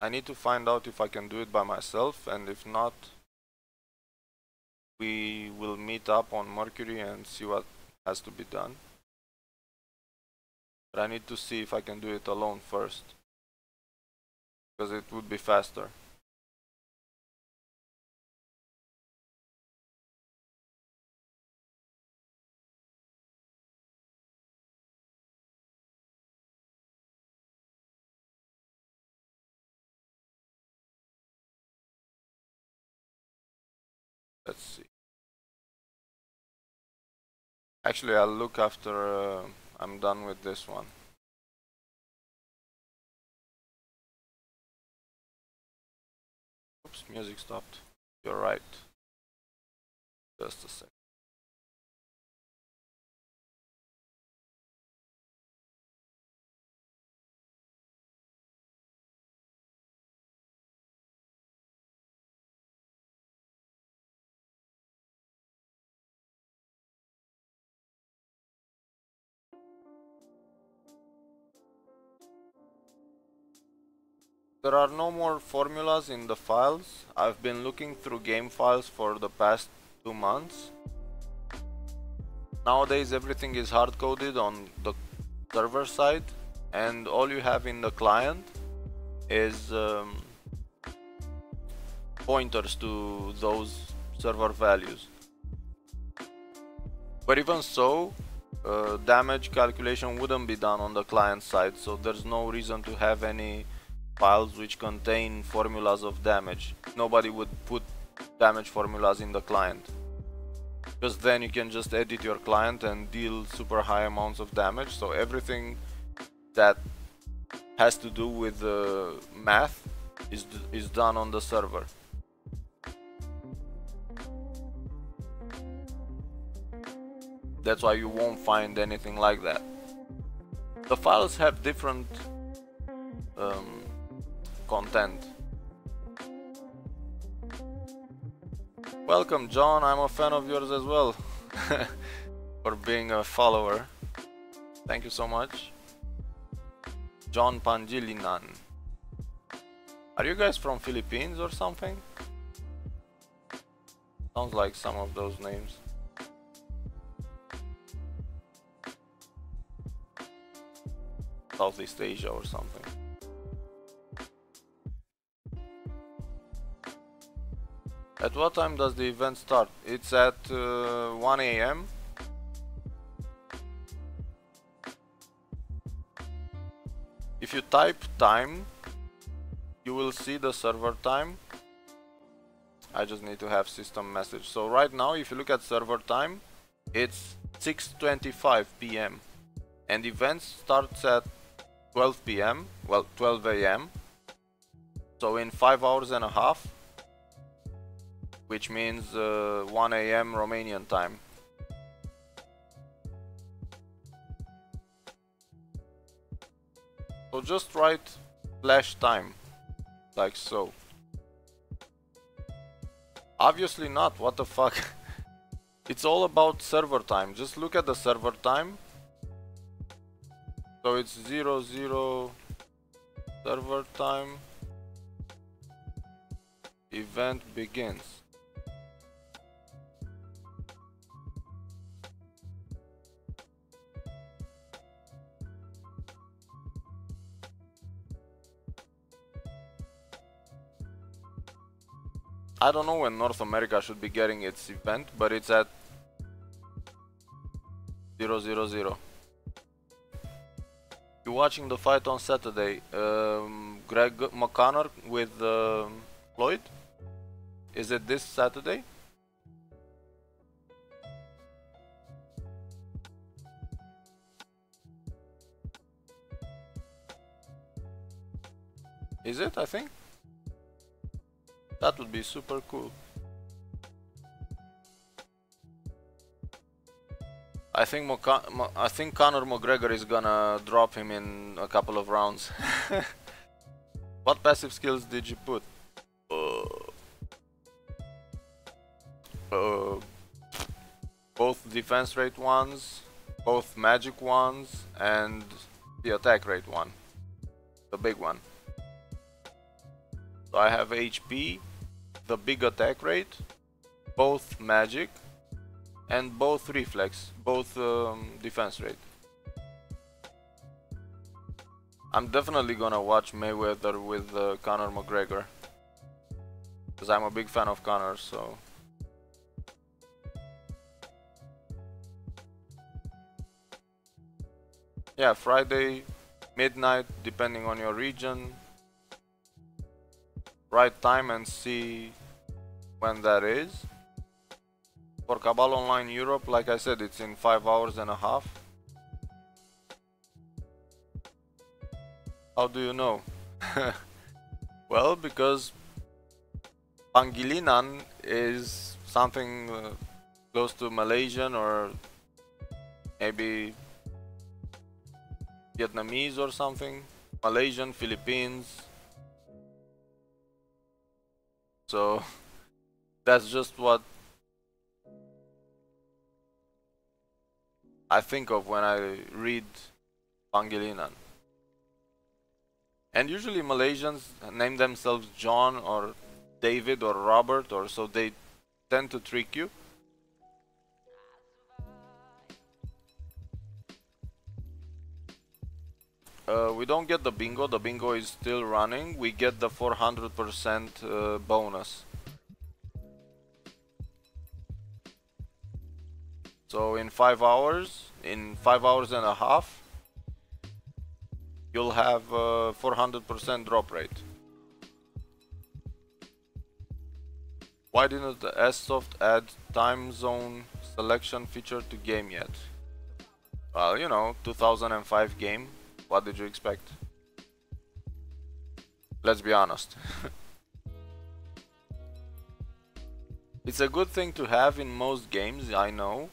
I need to find out if I can do it by myself, and if not, we will meet up on Mercury and see what has to be done. But I need to see if I can do it alone first, because it would be faster. Let's see. Actually, I'll look after I'm done with this one. Oops, music stopped. You're right. Just a sec. There are no more formulas in the files. I've been looking through game files for the past 2 months. Nowadays everything is hard-coded on the server side, and all you have in the client is pointers to those server values. But even so, damage calculation wouldn't be done on the client side, so there's no reason to have any files which contain formulas of damage. Nobody would put damage formulas in the client, because then you can just edit your client and deal super high amounts of damage. So everything that has to do with math is done on the server. That's why you won't find anything like that. The files have different content. Welcome, John. I'm a fan of yours as well. For being a follower. Thank you so much. John Pangilinan. Are you guys from Philippines or something? Sounds like some of those names. Southeast Asia or something. At what time does the event start? It's at 1 AM. If you type time, you will see the server time. I just need to have system message. So right now, if you look at server time, it's 6:25 PM. And event starts at 12 PM, well 12 AM. So in 5 hours and a half, which means 1 AM Romanian time. So just write flash time, like so. Obviously not, what the fuck. It's all about server time. Just look at the server time. So it's 00 server time, event begins. I don't know when North America should be getting its event, but it's at 000. You're watching the fight on Saturday. Greg McConnor with Floyd? Is it this Saturday? Is it, I think? That would be super cool. I think Conor McGregor is gonna drop him in a couple of rounds. What passive skills did you put? Both defense rate ones, both magic ones, and the attack rate one, the big one. So I have HP, the big attack rate, both magic, and both reflex, both defense rate. I'm definitely gonna watch Mayweather with Conor McGregor, because I'm a big fan of Conor, so. Yeah, Friday, midnight, depending on your region. Write time and see when that is. For Cabal Online Europe, like I said, it's in 5 hours and a half. How do you know? Well, because Pangilinan is something close to Malaysian or maybe Vietnamese or something. Malaysian, Philippines. So that's just what I think of when I read Pangilinan. And usually Malaysians name themselves John or David or Robert, or so they tend to trick you. We don't get the bingo. The bingo is still running. We get the 400% bonus. So in 5 hours, in 5 hours and a half, you'll have 400% drop rate. Why didn't the S-Soft add time zone selection feature to game yet? Well, you know, 2005 game, what did you expect? Let's be honest. It's a good thing to have in most games, I know.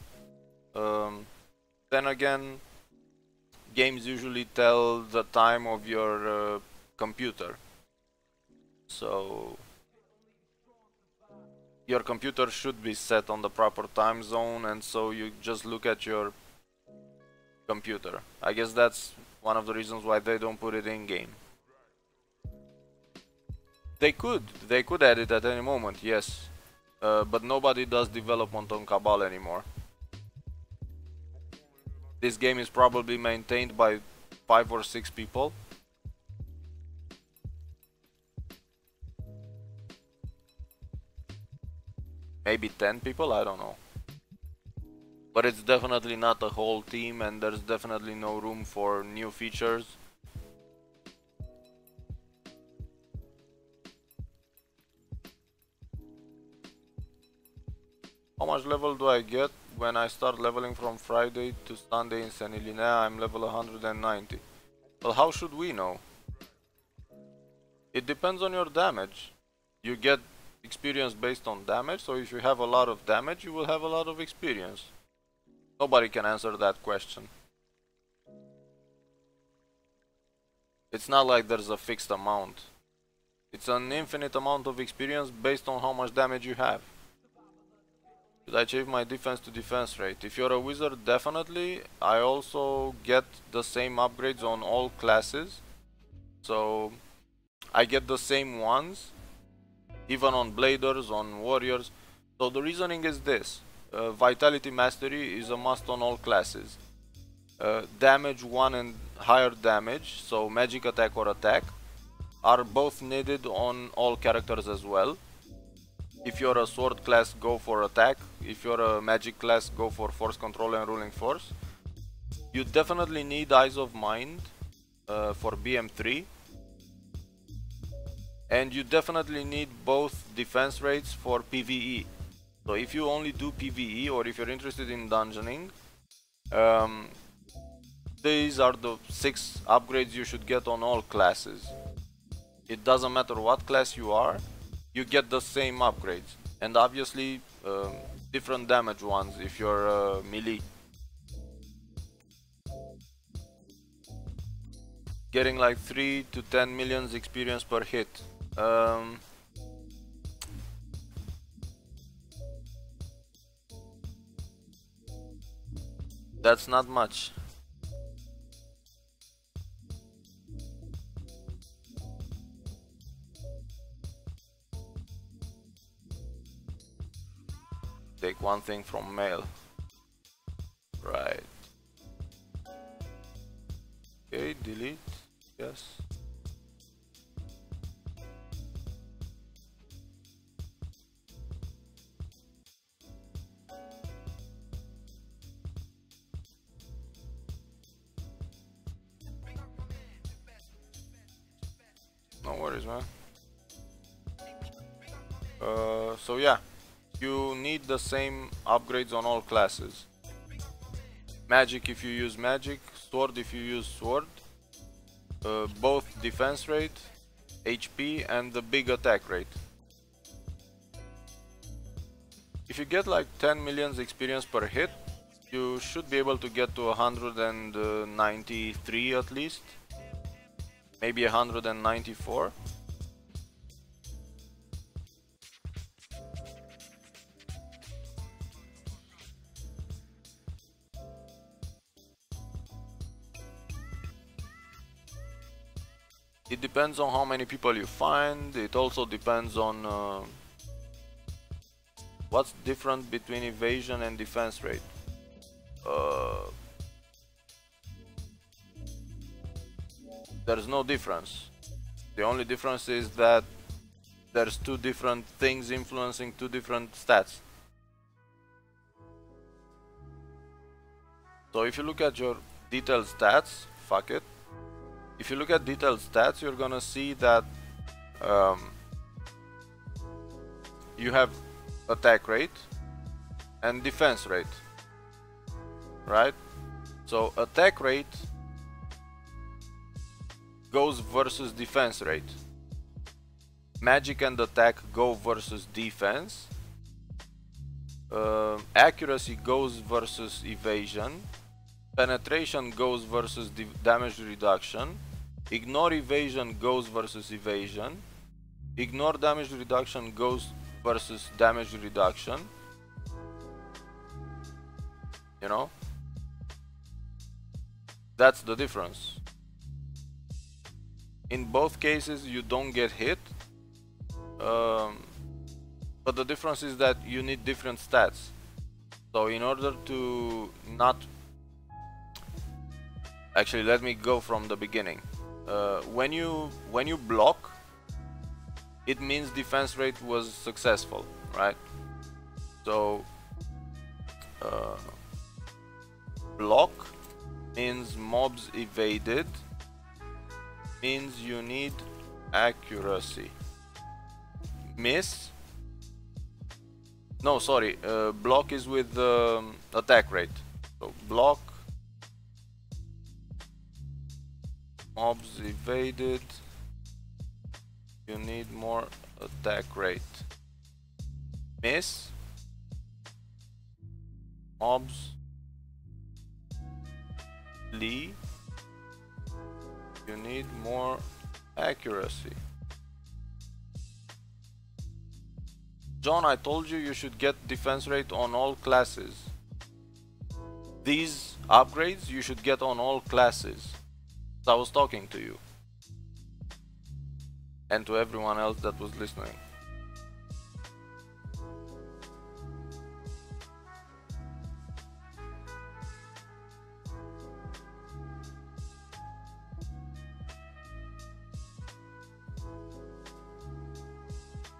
Then again, games usually tell the time of your computer. So your computer should be set on the proper time zone, and so you just look at your computer. I guess that's one of the reasons why they don't put it in game. They could add it at any moment, yes, but nobody does development on Cabal anymore. This game is probably maintained by 5 or 6 people. Maybe 10 people, I don't know. But it's definitely not a whole team, and there's definitely no room for new features. How much level do I get when I start leveling from Friday to Sunday in Senilina? I'm level 190. Well, how should we know? It depends on your damage. You get experience based on damage, so if you have a lot of damage, you will have a lot of experience. Nobody can answer that question. It's not like there's a fixed amount. It's an infinite amount of experience based on how much damage you have. Should I change my defense to defense rate? If you're a wizard, definitely. I also get the same upgrades on all classes, so I get the same ones even on bladers, on warriors. So the reasoning is this: vitality mastery is a must on all classes. Damage 1 and higher damage, so magic attack or attack, are both needed on all characters as well. If you're a sword class, go for attack. If you're a magic class, go for force control and ruling force. You definitely need Eyes of Mind for BM3. And you definitely need both defense rates for PvE. So if you only do PvE, or if you're interested in dungeoning, these are the 6 upgrades you should get on all classes. It doesn't matter what class you are, you get the same upgrades, and obviously different damage ones if you're melee. Getting like 3 to 10 millions experience per hit. That's not much. Take one thing from mail. Right. Okay, delete. Yes. No worries, man. So yeah, you need the same upgrades on all classes. Magic if you use magic, sword if you use sword, both defense rate, HP, and the big attack rate. If you get like 10 million experience per hit, you should be able to get to 193 at least, maybe 194. It depends on how many people you find. It also depends on what's different between evasion and defense rate. There's no difference. The only difference is that there's 2 different things influencing 2 different stats. So if you look at your detailed stats, fuck it. If you look at detailed stats, you're gonna see that you have attack rate and defense rate, right? So attack rate goes versus defense rate. Magic and attack go versus defense. Accuracy goes versus evasion. Penetration goes versus damage reduction. Ignore evasion goes versus evasion. Ignore damage reduction goes versus damage reduction. You know? That's the difference. In both cases you don't get hit, but the difference is that you need different stats. So in order to not... Actually, let me go from the beginning. When you block, it means defense rate was successful, right? So block means mobs evaded, means you need accuracy. Miss, no, sorry, block is with attack rate. So block, mobs evaded, you need more attack rate. Miss, mobs flee, you need more accuracy. John, I told you you should get defense rate on all classes. These upgrades you should get on all classes. So I was talking to you. And to everyone else that was listening.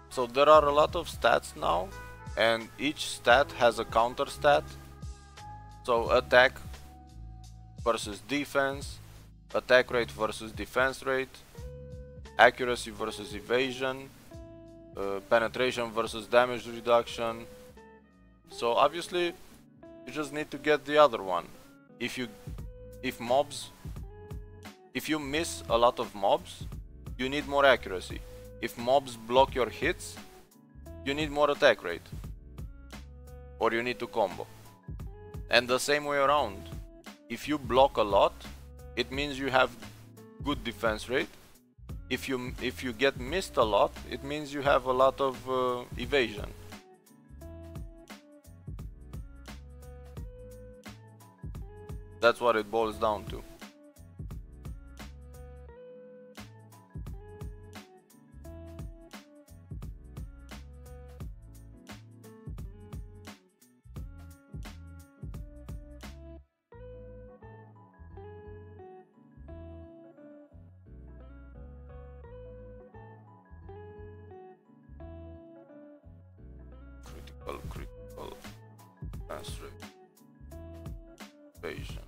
So there are a lot of stats now, and each stat has a counter stat. So attack versus defense, attack rate versus defense rate, accuracy versus evasion, penetration versus damage reduction. So obviously you just need to get the other one. If you miss a lot of mobs, you need more accuracy. If mobs block your hits, you need more attack rate, or you need to combo. And the same way around. If you block a lot, it means you have good defense rate. If you get missed a lot, it means you have a lot of evasion. That's what it boils down to. Critical defense rate, evasion.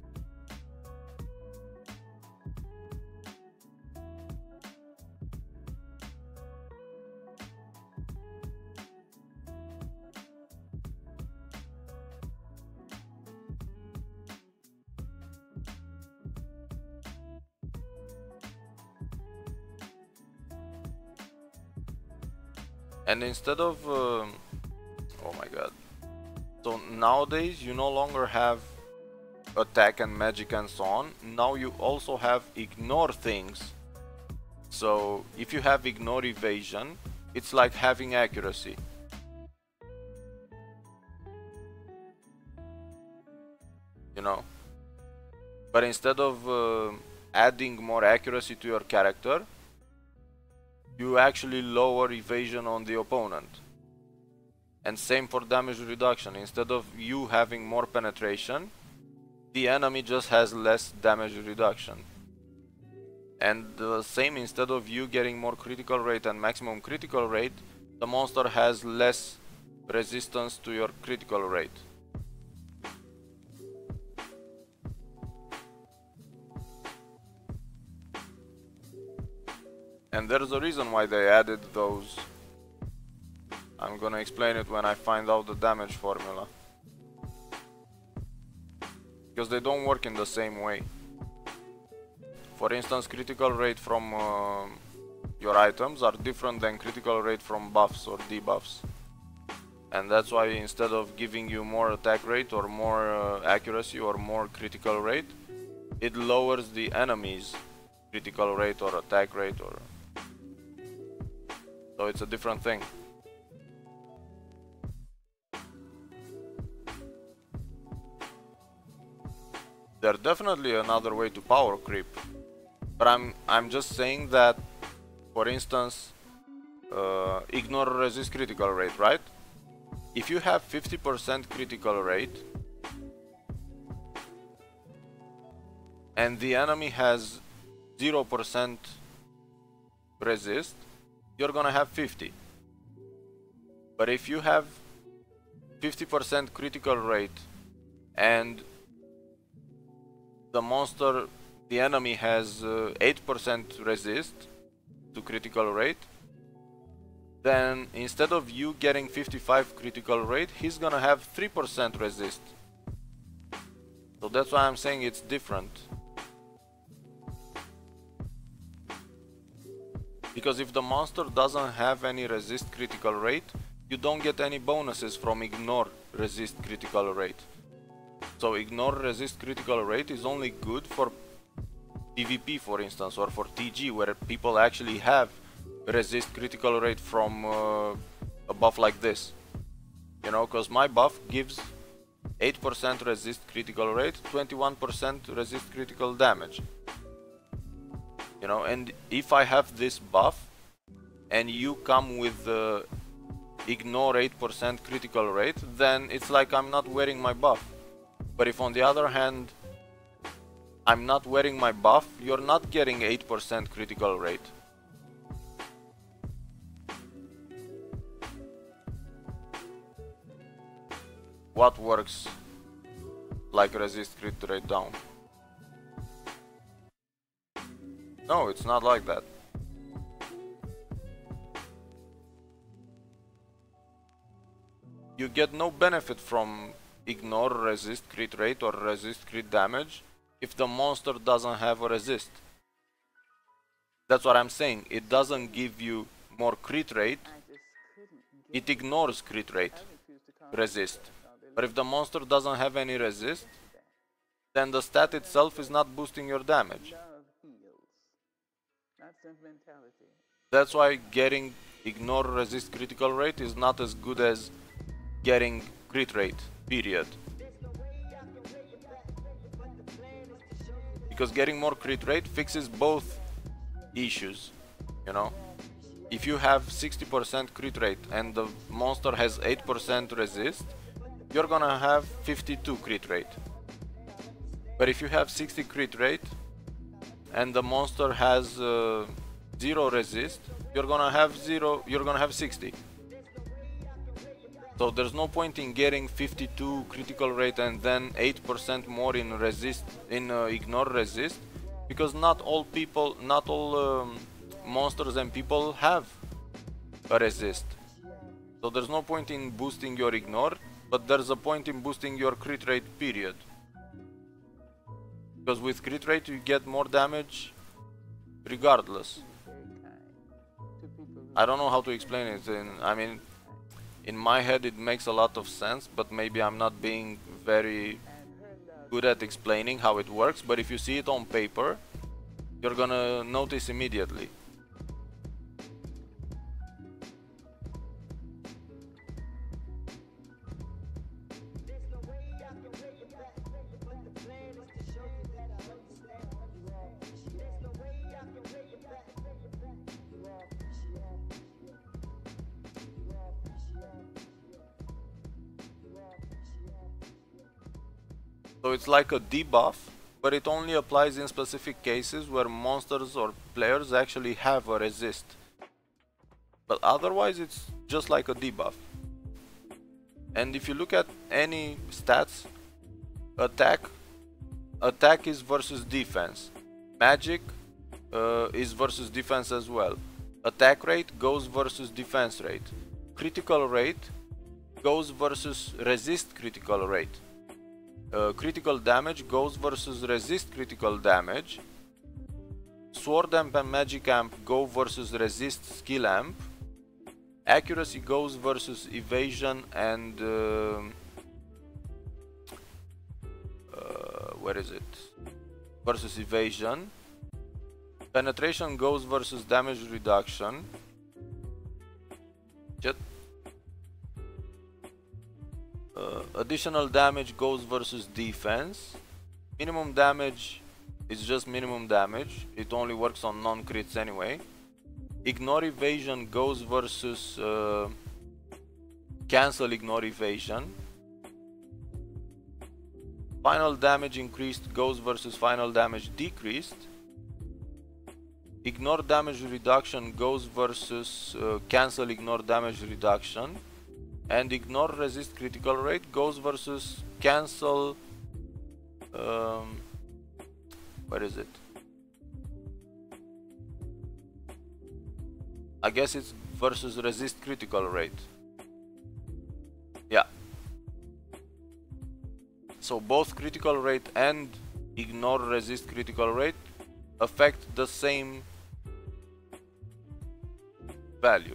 And instead of oh my god, so nowadays you no longer have attack and magic and so on. Now you also have ignore things. So if you have ignore evasion, it's like having accuracy. You know, but instead of adding more accuracy to your character, you actually lower evasion on the opponent. And same for damage reduction. Instead of you having more penetration, the enemy just has less damage reduction. And the same, instead of you getting more critical rate and maximum critical rate, the monster has less resistance to your critical rate. And there's a reason why they added those. I'm gonna explain it when I find out the damage formula. Because they don't work in the same way. For instance, critical rate from your items are different than critical rate from buffs or debuffs. And that's why instead of giving you more attack rate or more accuracy or more critical rate, it lowers the enemy's critical rate or attack rate, or so it's a different thing. There's definitely another way to power creep, but I'm just saying that, for instance, ignore resist critical rate, right? If you have 50% critical rate and the enemy has 0% resist, you're gonna have 50. But if you have 50% critical rate and the monster, the enemy has 8% resist to critical rate, then instead of you getting 55 critical rate, he's gonna have 3% resist. So that's why I'm saying it's different. Because if the monster doesn't have any resist critical rate, you don't get any bonuses from ignore resist critical rate. So ignore resist critical rate is only good for PvP, for instance, or for TG, where people actually have resist critical rate from a buff like this. You know, because my buff gives 8% resist critical rate, 21% resist critical damage. You know, and if I have this buff and you come with ignore 8% critical rate, then it's like I'm not wearing my buff. But if on the other hand I'm not wearing my buff, you're not getting 8% critical rate. What works like resist crit rate down? No, it's not like that. You get no benefit from ignore resist crit rate or resist crit damage if the monster doesn't have a resist. That's what I'm saying. It doesn't give you more crit rate, it ignores crit rate, resist. But if the monster doesn't have any resist, then the stat itself is not boosting your damage. That's why getting ignore resist critical rate is not as good as getting crit rate, period. Because getting more crit rate fixes both issues, you know. If you have 60% crit rate and the monster has 8% resist, you're gonna have 52 crit rate. But if you have 60 crit rate and the monster has 0 resist, you're gonna have 60. So there's no point in getting 52 critical rate and then 8% more in resist, in ignore resist, because not all monsters and people have a resist. So there's no point in boosting your ignore, but there's a point in boosting your crit rate, period. Because with crit rate you get more damage regardless. I don't know how to explain it. I mean, in my head it makes a lot of sense, but maybe I'm not being very good at explaining how it works. But if you see it on paper, you're gonna notice immediately. So it's like a debuff, but it only applies in specific cases where monsters or players actually have a resist. But otherwise it's just like a debuff. And if you look at any stats, attack is versus defense. Magic is versus defense as well. Attack rate goes versus defense rate. Critical rate goes versus resist critical rate. Critical damage goes versus resist critical damage. Sword amp and magic amp go versus resist skill amp. Accuracy goes versus evasion and where is it? Versus evasion. Penetration goes versus damage reduction. Additional damage goes versus defense. Minimum damage is just minimum damage. It only works on non-crits anyway. Ignore evasion goes versus cancel ignore evasion. Final damage increased goes versus final damage decreased. Ignore damage reduction goes versus cancel ignore damage reduction. And ignore resist critical rate goes versus cancel where is it? I guess it's versus resist critical rate. Yeah. So both critical rate and ignore resist critical rate affect the same value.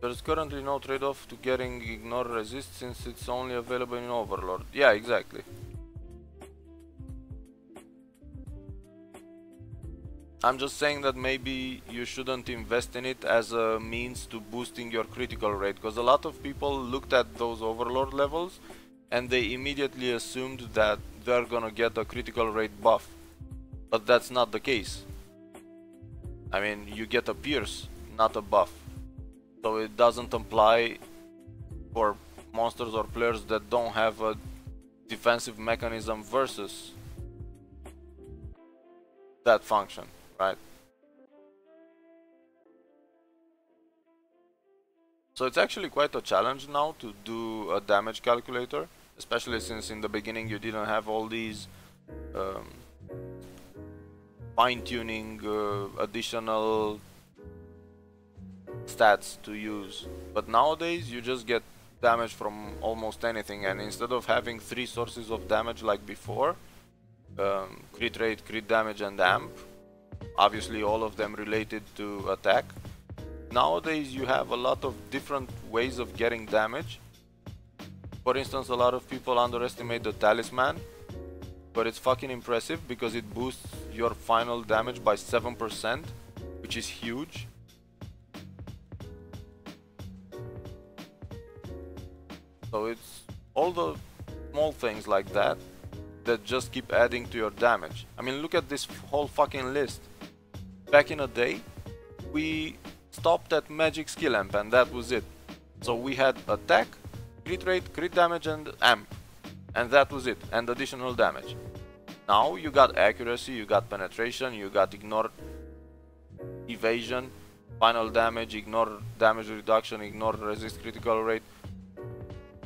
There is currently no trade-off to getting ignore resist since it's only available in Overlord. Yeah, exactly. I'm just saying that maybe you shouldn't invest in it as a means to boosting your critical rate, because a lot of people looked at those Overlord levels and they immediately assumed that they're gonna get a critical rate buff. But that's not the case. I mean, you get a pierce, not a buff. So it doesn't apply for monsters or players that don't have a defensive mechanism versus that function, right? So it's actually quite a challenge now to do a damage calculator, especially since in the beginning you didn't have all these fine-tuning additional stats to use. But nowadays you just get damage from almost anything, and instead of having 3 sources of damage like before, crit rate, crit damage and amp, obviously all of them related to attack, nowadays you have a lot of different ways of getting damage. For instance, a lot of people underestimate the talisman, but it's fucking impressive because it boosts your final damage by 7%, which is huge. So it's all the small things like that that just keep adding to your damage. I mean, look at this whole fucking list. Back in the day, we stopped at magic skill amp and that was it. So we had attack, crit rate, crit damage and amp. And that was it, and additional damage. Now you got accuracy, you got penetration, you got ignore evasion, final damage, ignore damage reduction, ignore resist critical rate.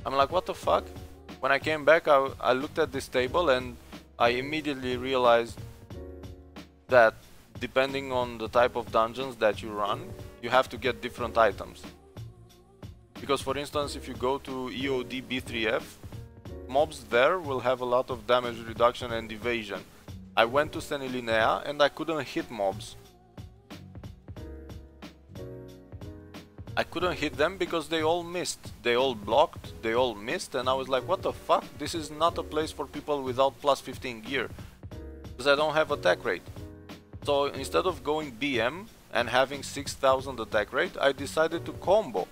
I'm like, what the fuck? When I came back, I looked at this table and I immediately realized that depending on the type of dungeons that you run, you have to get different items. Because for instance, if you go to EOD B3F, mobs there will have a lot of damage reduction and evasion. I went to Senilinea and I couldn't hit mobs. I couldn't hit them because they all missed. They all blocked, they all missed, and I was like, what the fuck? This is not a place for people without plus 15 gear. Because I don't have attack rate. So instead of going BM and having 6000 attack rate, I decided to combo.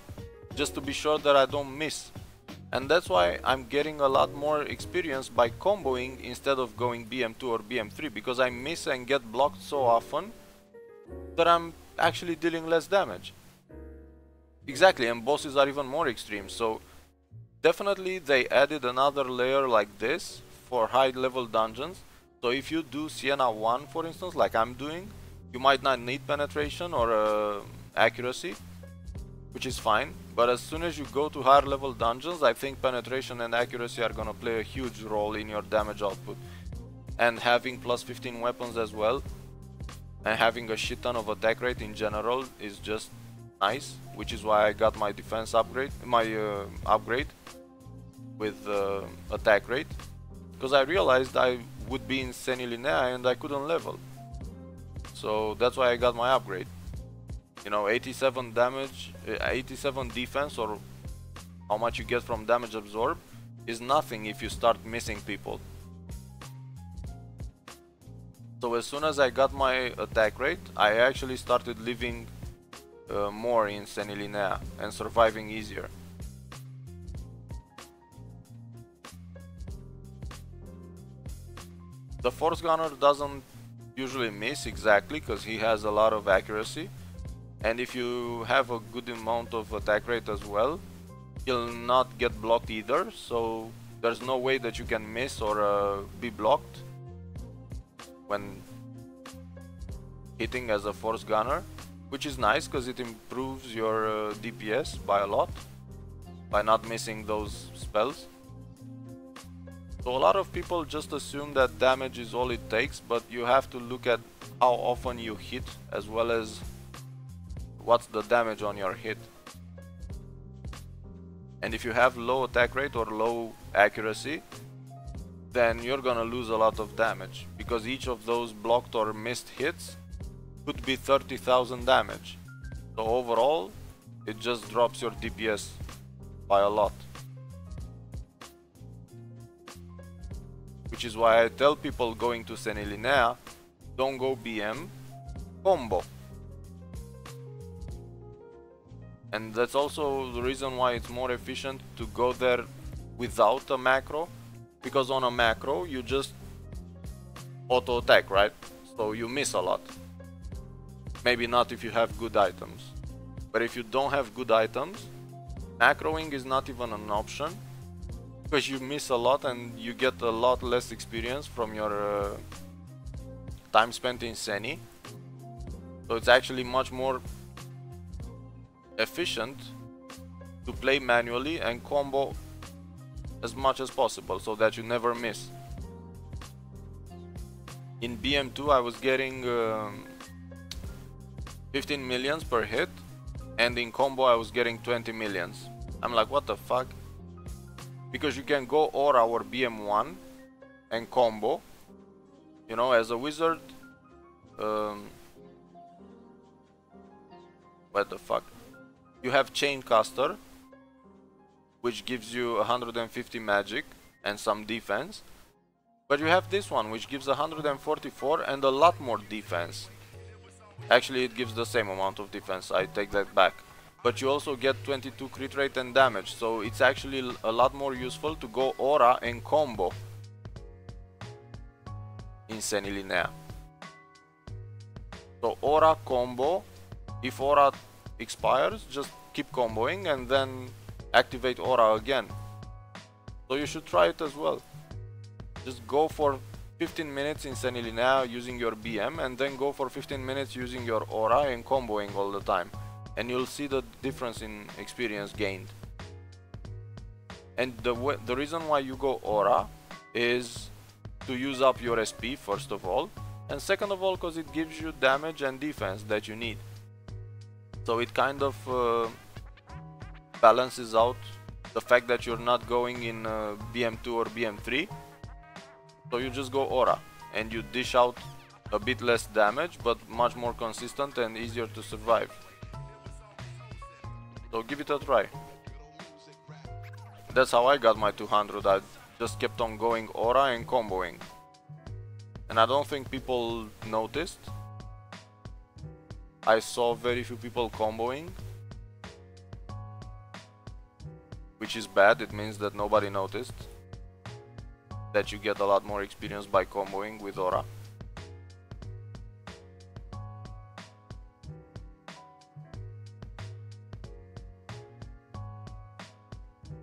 Just to be sure that I don't miss. And that's why I'm getting a lot more experience by comboing instead of going BM2 or BM3. Because I miss and get blocked so often that I'm actually dealing less damage. Exactly, and bosses are even more extreme, so definitely they added another layer like this for high level dungeons. So if you do Sienna 1 for instance, like I'm doing, you might not need penetration or accuracy, which is fine, but as soon as you go to higher level dungeons, I think penetration and accuracy are gonna play a huge role in your damage output. And having plus 15 weapons as well, and having a shit ton of attack rate in general is just nice, which is why I got my defense upgrade, upgrade with attack rate, because I realized I would be in Senilinea and I couldn't level. So that's why I got my upgrade. You know, 87 damage, 87 defense, or how much you get from damage absorb, is nothing if you start missing people. So as soon as I got my attack rate, I actually started living more in Senilinea and surviving easier. The Force Gunner doesn't usually miss exactly because he has a lot of accuracy, and if you have a good amount of attack rate as well, he'll not get blocked either, so there's no way that you can miss or be blocked when hitting as a Force Gunner, which is nice because it improves your DPS by a lot by not missing those spells. So a lot of people just assume that damage is all it takes, but you have to look at how often you hit as well as what's the damage on your hit. And if you have low attack rate or low accuracy, then you're gonna lose a lot of damage, because each of those blocked or missed hits could be 30,000 damage. So overall, it just drops your DPS by a lot. Which is why I tell people going to Senilinea, don't go BM, combo. And that's also the reason why it's more efficient to go there without a macro, because on a macro you just auto attack, right? So you miss a lot. Maybe not if you have good items, but if you don't have good items, macroing is not even an option, because you miss a lot and you get a lot less experience from your time spent in Seni. So it's actually much more efficient to play manually and combo as much as possible so that you never miss. In BM2 I was getting 15 millions per hit, and in combo I was getting 20 millions. I'm like, what the fuck? Because you can go Aura or BM1 and combo, you know, as a wizard. What the fuck? You have Chaincaster, which gives you 150 magic and some defense, but you have this one which gives 144 and a lot more defense. Actually it gives the same amount of defense, I take that back. But you also get 22 crit rate and damage, so it's actually a lot more useful to go Aura and combo in Senilinea. So Aura combo, if Aura expires, just keep comboing and then activate Aura again. So you should try it as well. Just go for 15 minutes in Senilinea using your BM, and then go for 15 minutes using your Aura and comboing all the time, and you'll see the difference in experience gained. And the reason why you go Aura is to use up your SP first of all, and second of all because it gives you damage and defense that you need. So it kind of balances out the fact that you're not going in BM2 or BM3. So you just go Aura and you dish out a bit less damage, but much more consistent and easier to survive. So give it a try. That's how I got my 200. I just kept on going Aura and comboing. And I don't think people noticed. I saw very few people comboing, which is bad. It means that nobody noticed that you get a lot more experience by comboing with Aura.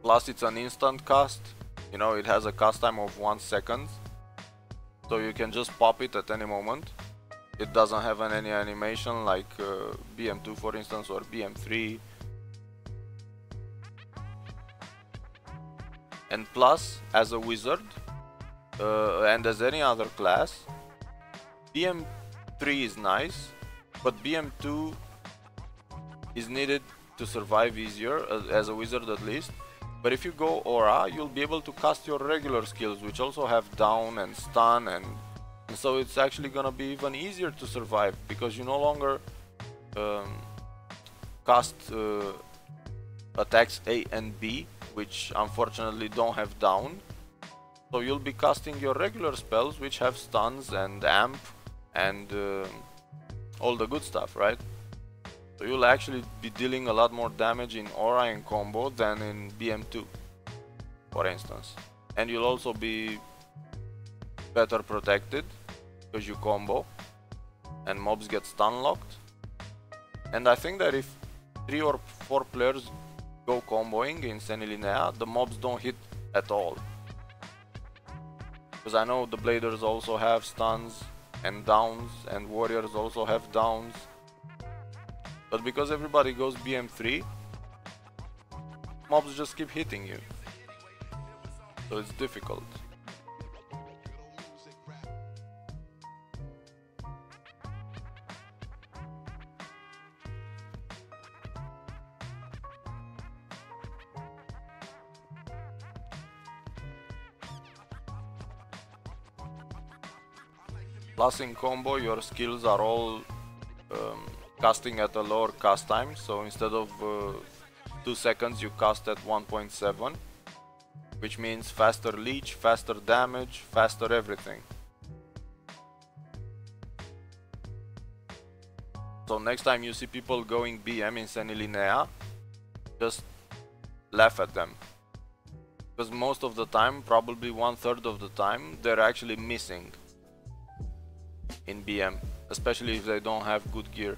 Plus it's an instant cast, you know, it has a cast time of 1 second, so you can just pop it at any moment. It doesn't have any animation like BM2 for instance, or BM3, And plus, as a wizard and as any other class, BM3 is nice, but BM2 is needed to survive easier, as a wizard at least. But if you go aura, you'll be able to cast your regular skills, which also have down and stun, and so it's actually gonna be even easier to survive, because you no longer cast attacks A and B, which unfortunately don't have down. So you'll be casting your regular spells, which have stuns and amp and all the good stuff, right? So you'll actually be dealing a lot more damage in aura and combo than in BM2, for instance. And you'll also be better protected because you combo and mobs get stun locked. And I think that if 3 or 4 players go comboing in Senilinea, the mobs don't hit at all. Because I know the bladers also have stuns and downs, and warriors also have downs. But because everybody goes BM3, mobs just keep hitting you. So it's difficult. Plus in combo, your skills are all casting at a lower cast time, so instead of 2 seconds you cast at 1.7, which means faster leech, faster damage, faster everything. So next time you see people going BM in Senilinea, just laugh at them, because most of the time, probably 1/3 of the time, they're actually missing in BM, especially if they don't have good gear.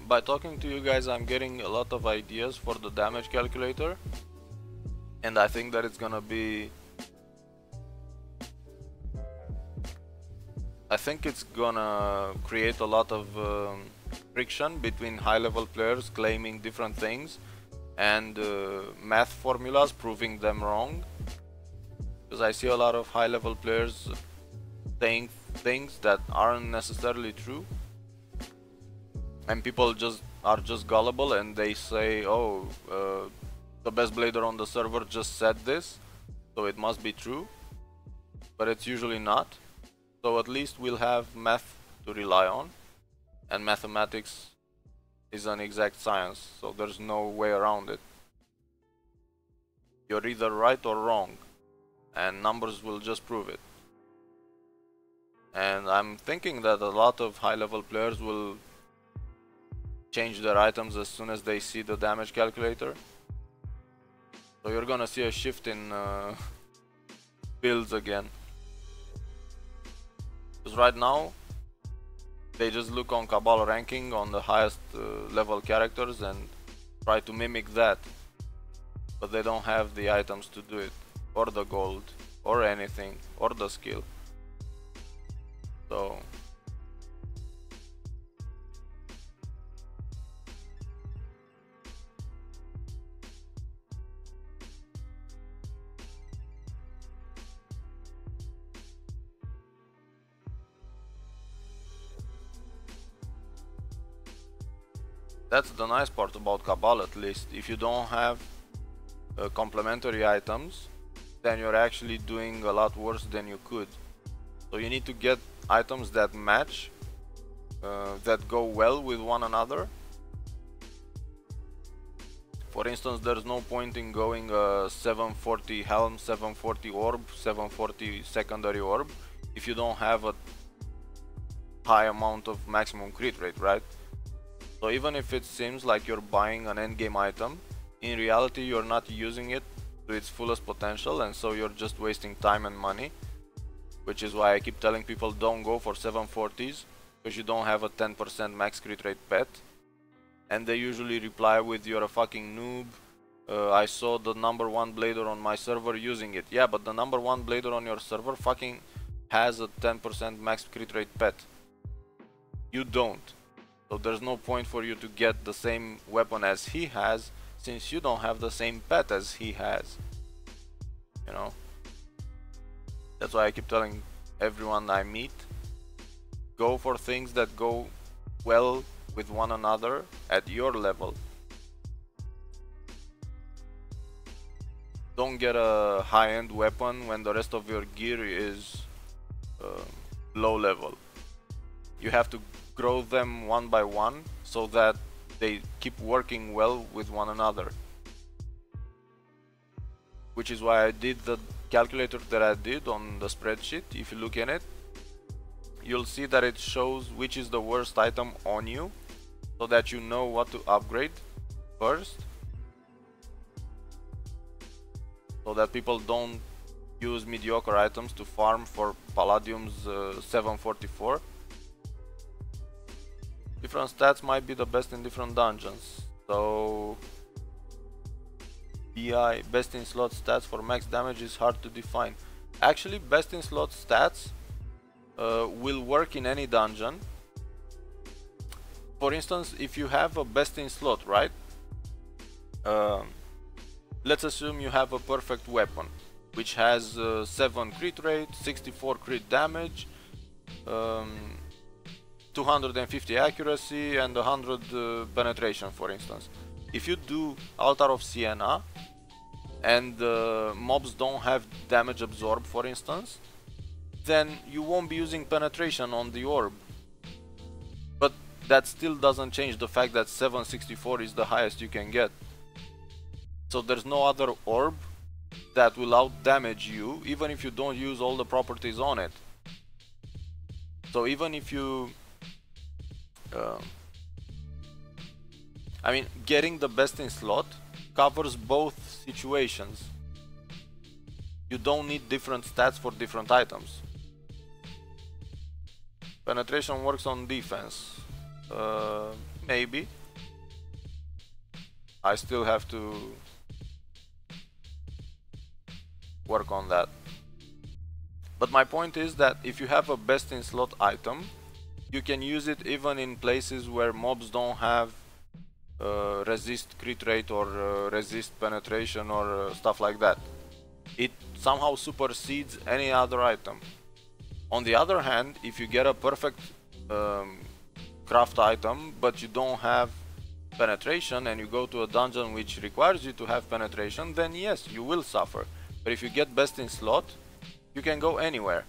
By talking to you guys, I'm getting a lot of ideas for the damage calculator, and I think that it's gonna be, I think it's gonna create a lot of friction between high level players claiming different things and math formulas proving them wrong, because I see a lot of high level players saying things that aren't necessarily true. And people are just gullible, and they say, oh, the best blader on the server just said this, so it must be true. But it's usually not. So at least we'll have math to rely on, and mathematics is an exact science, so there's no way around it. You're either right or wrong, and numbers will just prove it. And I'm thinking that a lot of high level players will change their items as soon as they see the damage calculator. So you're gonna see a shift in builds again. Because right now they just look on Cabal ranking on the highest level characters and try to mimic that, but they don't have the items to do it, or the gold, or anything, or the skill. So that's the nice part about Cabal, at least. If you don't have complementary items, then you're actually doing a lot worse than you could. So you need to get items that match, that go well with one another. For instance, there's no point in going 740 helm, 740 orb, 740 secondary orb if you don't have a high amount of maximum crit rate, right? So even if it seems like you're buying an endgame item, in reality you're not using it to its fullest potential, and so you're just wasting time and money, which is why I keep telling people don't go for 740s, because you don't have a 10% max crit rate pet. And they usually reply with, you're a fucking noob, I saw the #1 blader on my server using it. Yeah, but the #1 blader on your server fucking has a 10% max crit rate pet. You don't. So there's no point for you to get the same weapon as he has, since you don't have the same pet as he has. You know? That's why I keep telling everyone I meet, go for things that go well with one another at your level. Don't get a high-end weapon when the rest of your gear is low level. You have to grow them one by one so that they keep working well with one another. Which is why I did the calculator that I did on the spreadsheet. If you look in it, you'll see that it shows which is the worst item on you, so that you know what to upgrade first, so that people don't use mediocre items to farm for Palladium's 744. Different stats might be the best in different dungeons. So BI, best in slot stats for max damage, is hard to define. Actually, best in slot stats will work in any dungeon. For instance, if you have a best in slot, right? Let's assume you have a perfect weapon which has 7 crit rate, 64 crit damage, 250 accuracy and 100 penetration, for instance. If you do Altar of Siena and mobs don't have damage absorb, for instance, then you won't be using penetration on the orb. But that still doesn't change the fact that 764 is the highest you can get. So there's no other orb that will out damage you, even if you don't use all the properties on it. So even if you I mean, getting the best in slot covers both situations. You don't need different stats for different items. Penetration works on defense. Maybe. I still have to work on that. But my point is that if you have a best in slot item, you can use it even in places where mobs don't have resist crit rate or resist penetration or stuff like that. It somehow supersedes any other item. On the other hand, if you get a perfect craft item but you don't have penetration and you go to a dungeon which requires you to have penetration, then yes, you will suffer. But if you get best in slot, you can go anywhere.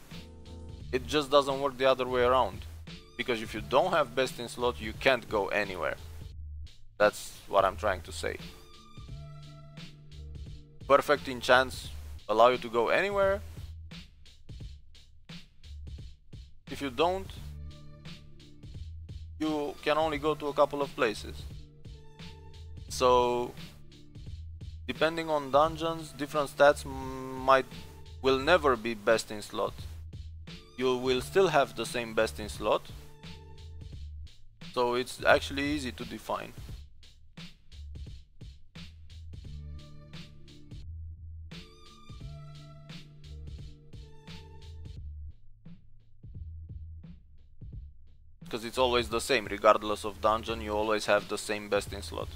It just doesn't work the other way around. Because if you don't have best in slot, you can't go anywhere. That's what I'm trying to say. Perfect enchants allow you to go anywhere. If you don't, you can only go to a couple of places. So depending on dungeons, different stats will never be best in slot. You will still have the same best in slot. So it's actually easy to define. Because it's always the same, regardless of dungeon, you always have the same best in slot.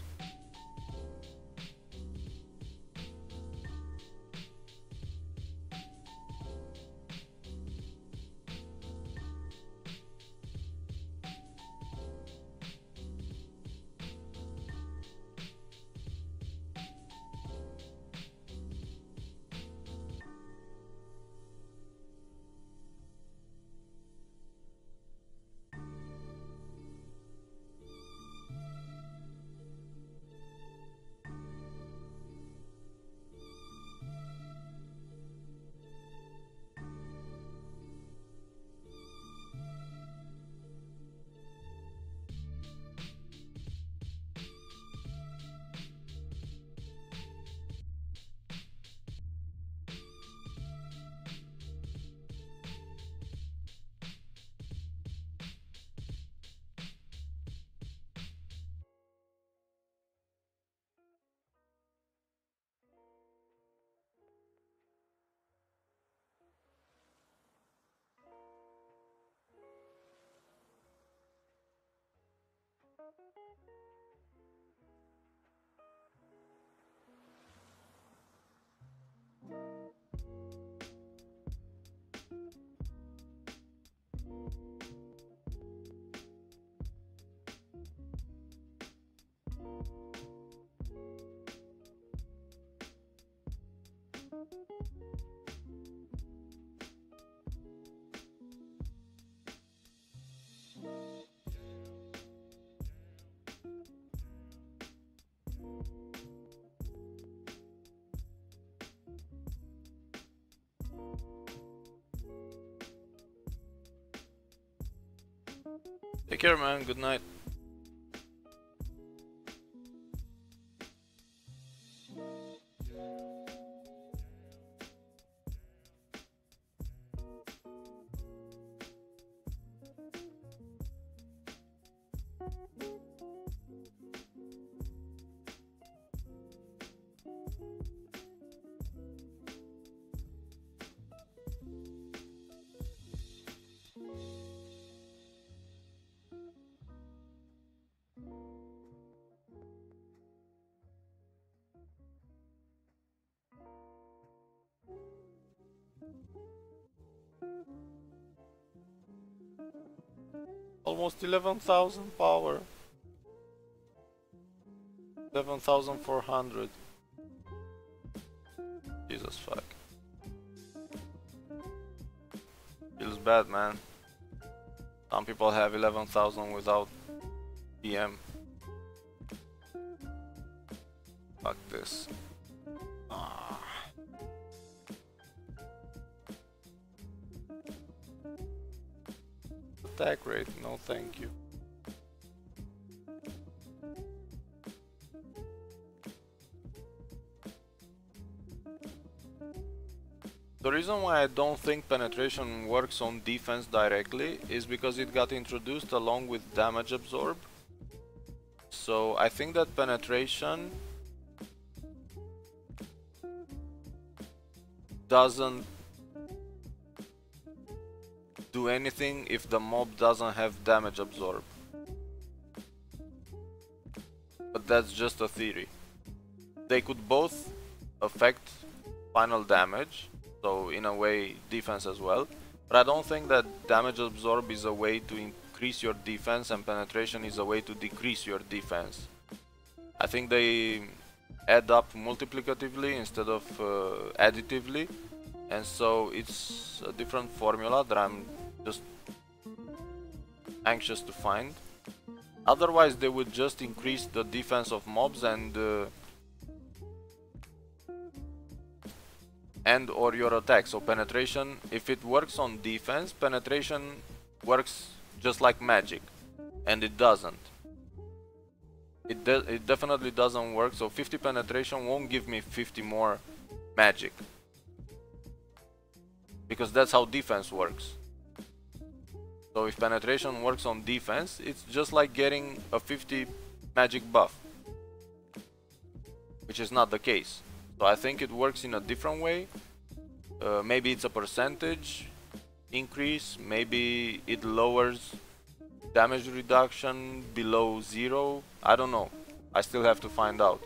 Take care, man. Good night. Almost 11,000 power. 11,400. Jesus fuck. Feels bad, man. Some people have 11,000 without PM. Fuck this. Attack rate, no thank you. The reason why I don't think penetration works on defense directly is because it got introduced along with damage absorb. So I think that penetration doesn't do anything if the mob doesn't have damage absorb. But that's just a theory. They could both affect final damage, so in a way defense as well, but I don't think that damage absorb is a way to increase your defense and penetration is a way to decrease your defense. I think they add up multiplicatively instead of additively, and so it's a different formula that I'm just anxious to find. Otherwise they would just increase the defense of mobs and or your attack. So penetration, if it works on defense, penetration works just like magic, and it doesn't. It definitely doesn't work. So 50 penetration won't give me 50 more magic, because that's how defense works. So if penetration works on defense, it's just like getting a 50 magic buff, which is not the case. So I think it works in a different way. Maybe it's a percentage increase, maybe it lowers damage reduction below 0. I don't know. I still have to find out.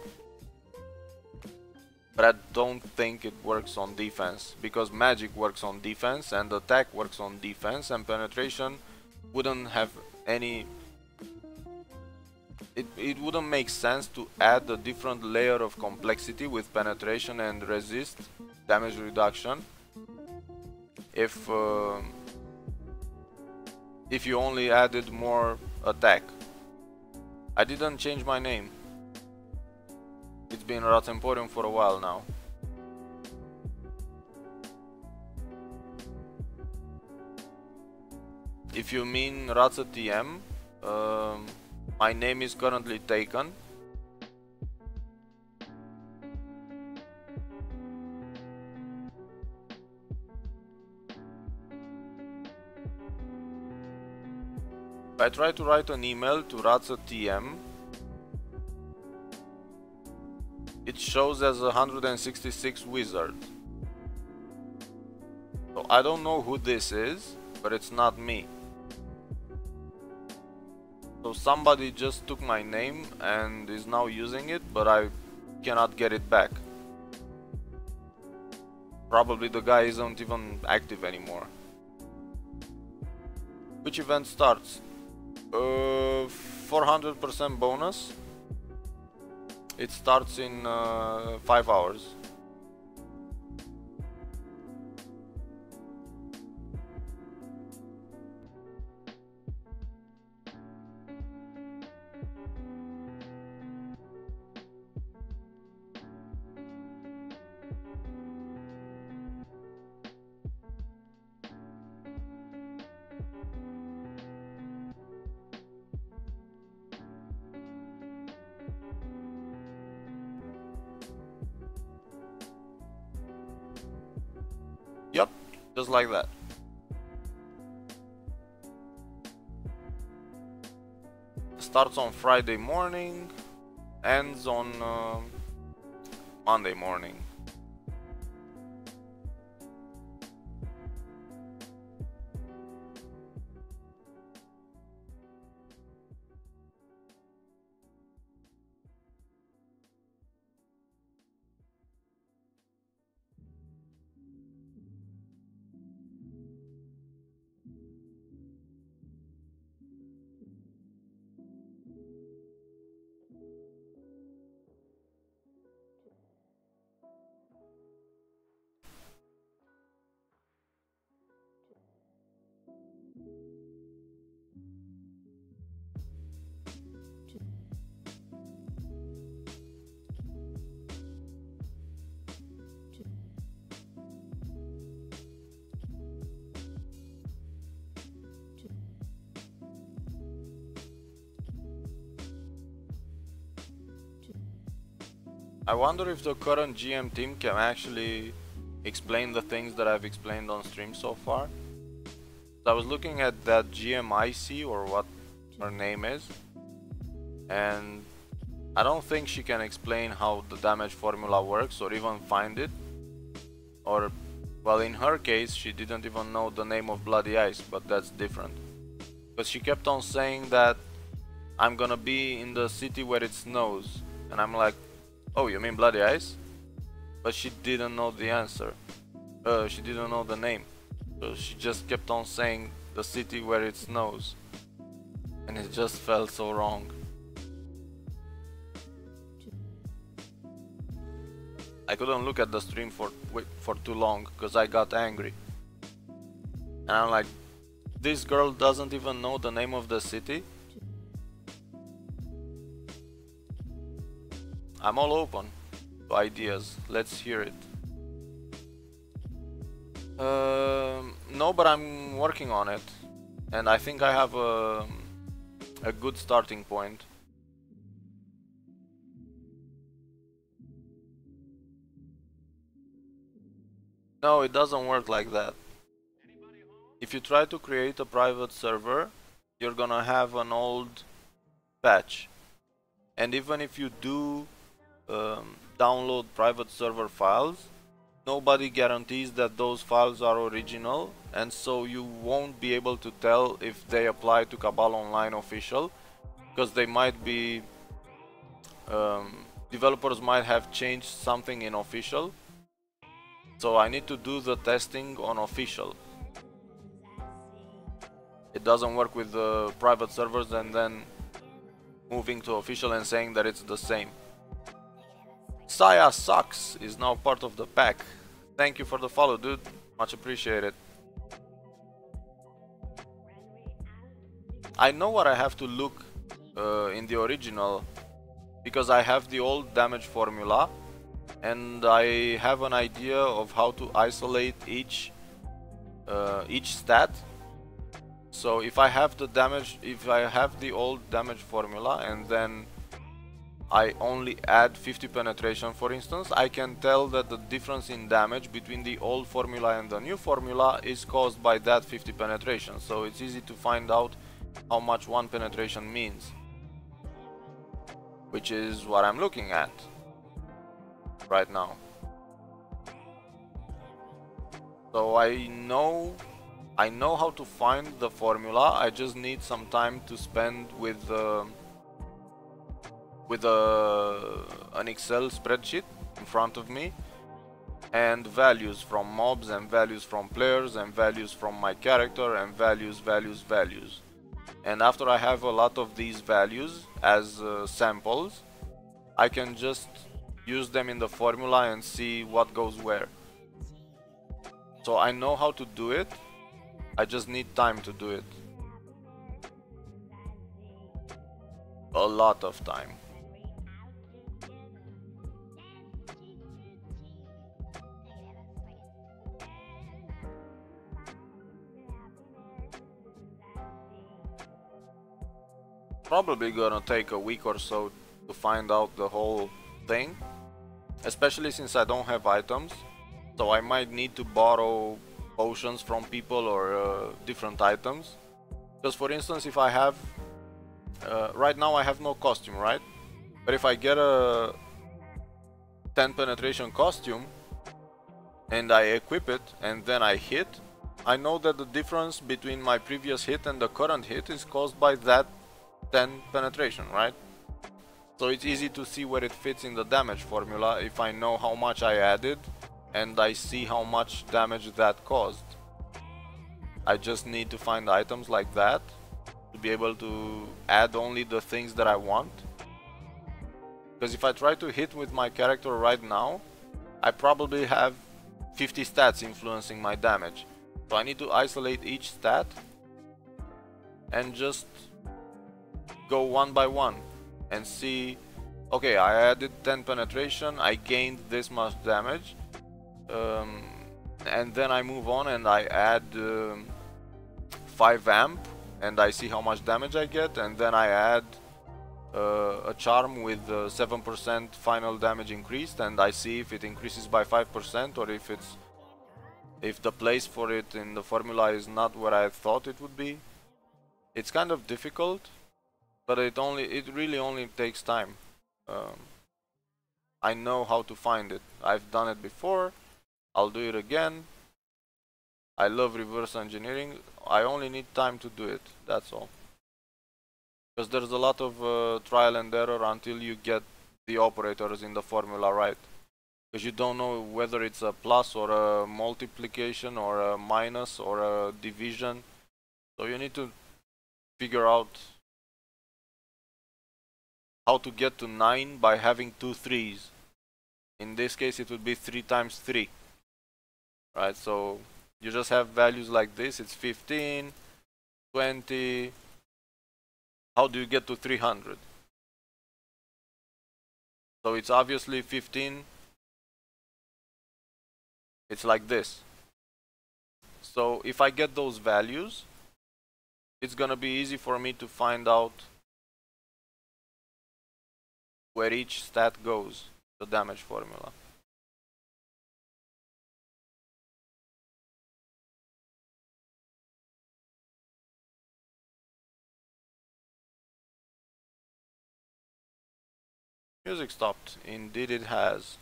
But I don't think it works on defense, because magic works on defense and attack works on defense, and penetration wouldn't have any... It wouldn't make sense to add a different layer of complexity with penetration and resist damage reduction if you only added more attack. I didn't change my name. It's been Rat Emporium for a while now. If you mean Ratsa TM, my name is currently taken. If I try to write an email to Ratsa TM, it shows as 166 wizard. So I don't know who this is, but it's not me. So somebody just took my name and is now using it, but I cannot get it back. Probably the guy isn't even active anymore. Which event starts? 400% bonus. It starts in 5 hours. Yep, just like that. Starts on Friday morning, ends on Monday morning. I wonder if the current GM team can actually explain the things that I've explained on stream so far. So I was looking at that GM IC, or what her name is, and I don't think she can explain how the damage formula works or even find it. Or, well, in her case she didn't even know the name of Bloody Ice, but that's different. But she kept on saying that I'm gonna be in the city where it snows, and I'm like, oh, you mean Bloody Ice? But she didn't know the answer. She didn't know the name. So she just kept on saying the city where it snows. And it just felt so wrong. I couldn't look at the stream for too long because I got angry. And I'm like, this girl doesn't even know the name of the city? I'm all open to ideas. Let's hear it. No, but I'm working on it, and I think I have a good starting point. No, it doesn't work like that. If you try to create a private server, you're gonna have an old patch, and even if you do download private server files, nobody guarantees that those files are original, and so you won't be able to tell if they apply to Cabal Online official, because they might be developers might have changed something in official. So I need to do the testing on official. It doesn't work with the private servers and then moving to official and saying that it's the same. Saya Sucks is now part of the pack. Thank you for the follow, dude. Much appreciated. I know what I have to look in the original, because I have the old damage formula and I have an idea of how to isolate each stat. So if I have the damage, if I have the old damage formula and then I only add 50 penetration, for instance, I can tell that the difference in damage between the old formula and the new formula is caused by that 50 penetration. So it's easy to find out how much one penetration means, which is what I'm looking at right now. So I know I know how to find the formula, I just need some time to spend with an Excel spreadsheet in front of me, and values from mobs, and values from players, and values from my character, and values. And after I have a lot of these values as samples, I can just use them in the formula and see what goes where. So I know how to do it, I just need time to do it. A lot of time. Probably gonna take a week or so to find out the whole thing, especially since I don't have items, so I might need to borrow potions from people or different items. Because for instance, if I have right now I have no costume, right? But if I get a 10 penetration costume and I equip it and then I hit, I know that the difference between my previous hit and the current hit is caused by that 10 penetration, right? So it's easy to see where it fits in the damage formula if I know how much I added and I see how much damage that caused. I just need to find items like that to be able to add only the things that I want. Because if I try to hit with my character right now, I probably have 50 stats influencing my damage. So I need to isolate each stat and just go one by one and see, okay, I added 10 penetration, I gained this much damage, and then I move on and I add 5 amp and I see how much damage I get, and then I add a charm with 7% final damage increased, and I see if it increases by 5% or if the place for it in the formula is not where I thought it would be. It's kind of difficult, but it really only takes time. I know how to find it. I've done it before. I'll do it again. I love reverse engineering. I only need time to do it. That's all. Because there's a lot of trial and error until you get the operators in the formula right. Because you don't know whether it's a plus or a multiplication or a minus or a division. So you need to figure out how to get to 9 by having 2 3s. In this case it would be 3 times 3. Right, so you just have values like this. It's 15, 20. How do you get to 300? So it's obviously 15. It's like this. So if I get those values, it's gonna be easy for me to find out where each stat goes, the damage formula. Music stopped. Indeed it has.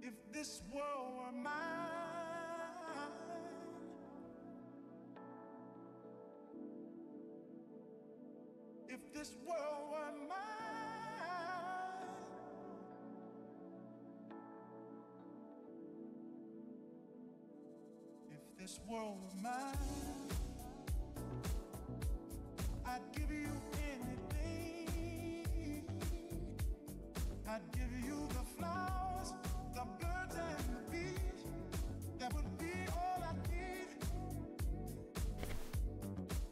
If this world were mine, if this world were mine, if this world were mine, I'd give you anything. I'd give you the flowers, the birds and the bees. That would be all I need.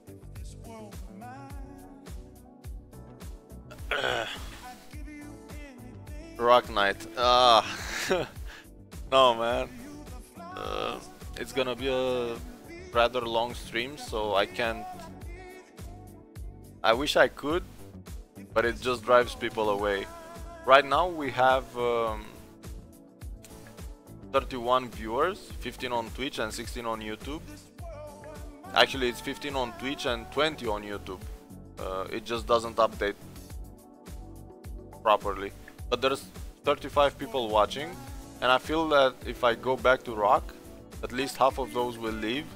If this world were mine, I'd give you anything. Rock Knight. No man. It's gonna be a rather long stream, so I can't. I wish I could, but it just drives people away. Right now we have 31 viewers, 15 on Twitch and 16 on YouTube. Actually, it's 15 on Twitch and 20 on YouTube. It just doesn't update properly. But there's 35 people watching, and I feel that if I go back to rock, at least half of those will leave.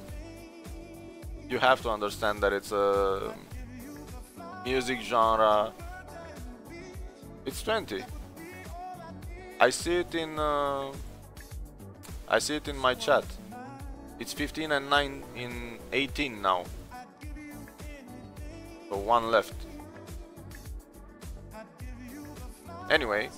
You have to understand that it's a music genre. It's 20. I see it in my chat. It's 15 and 9 in 18 now. So one left. Anyway,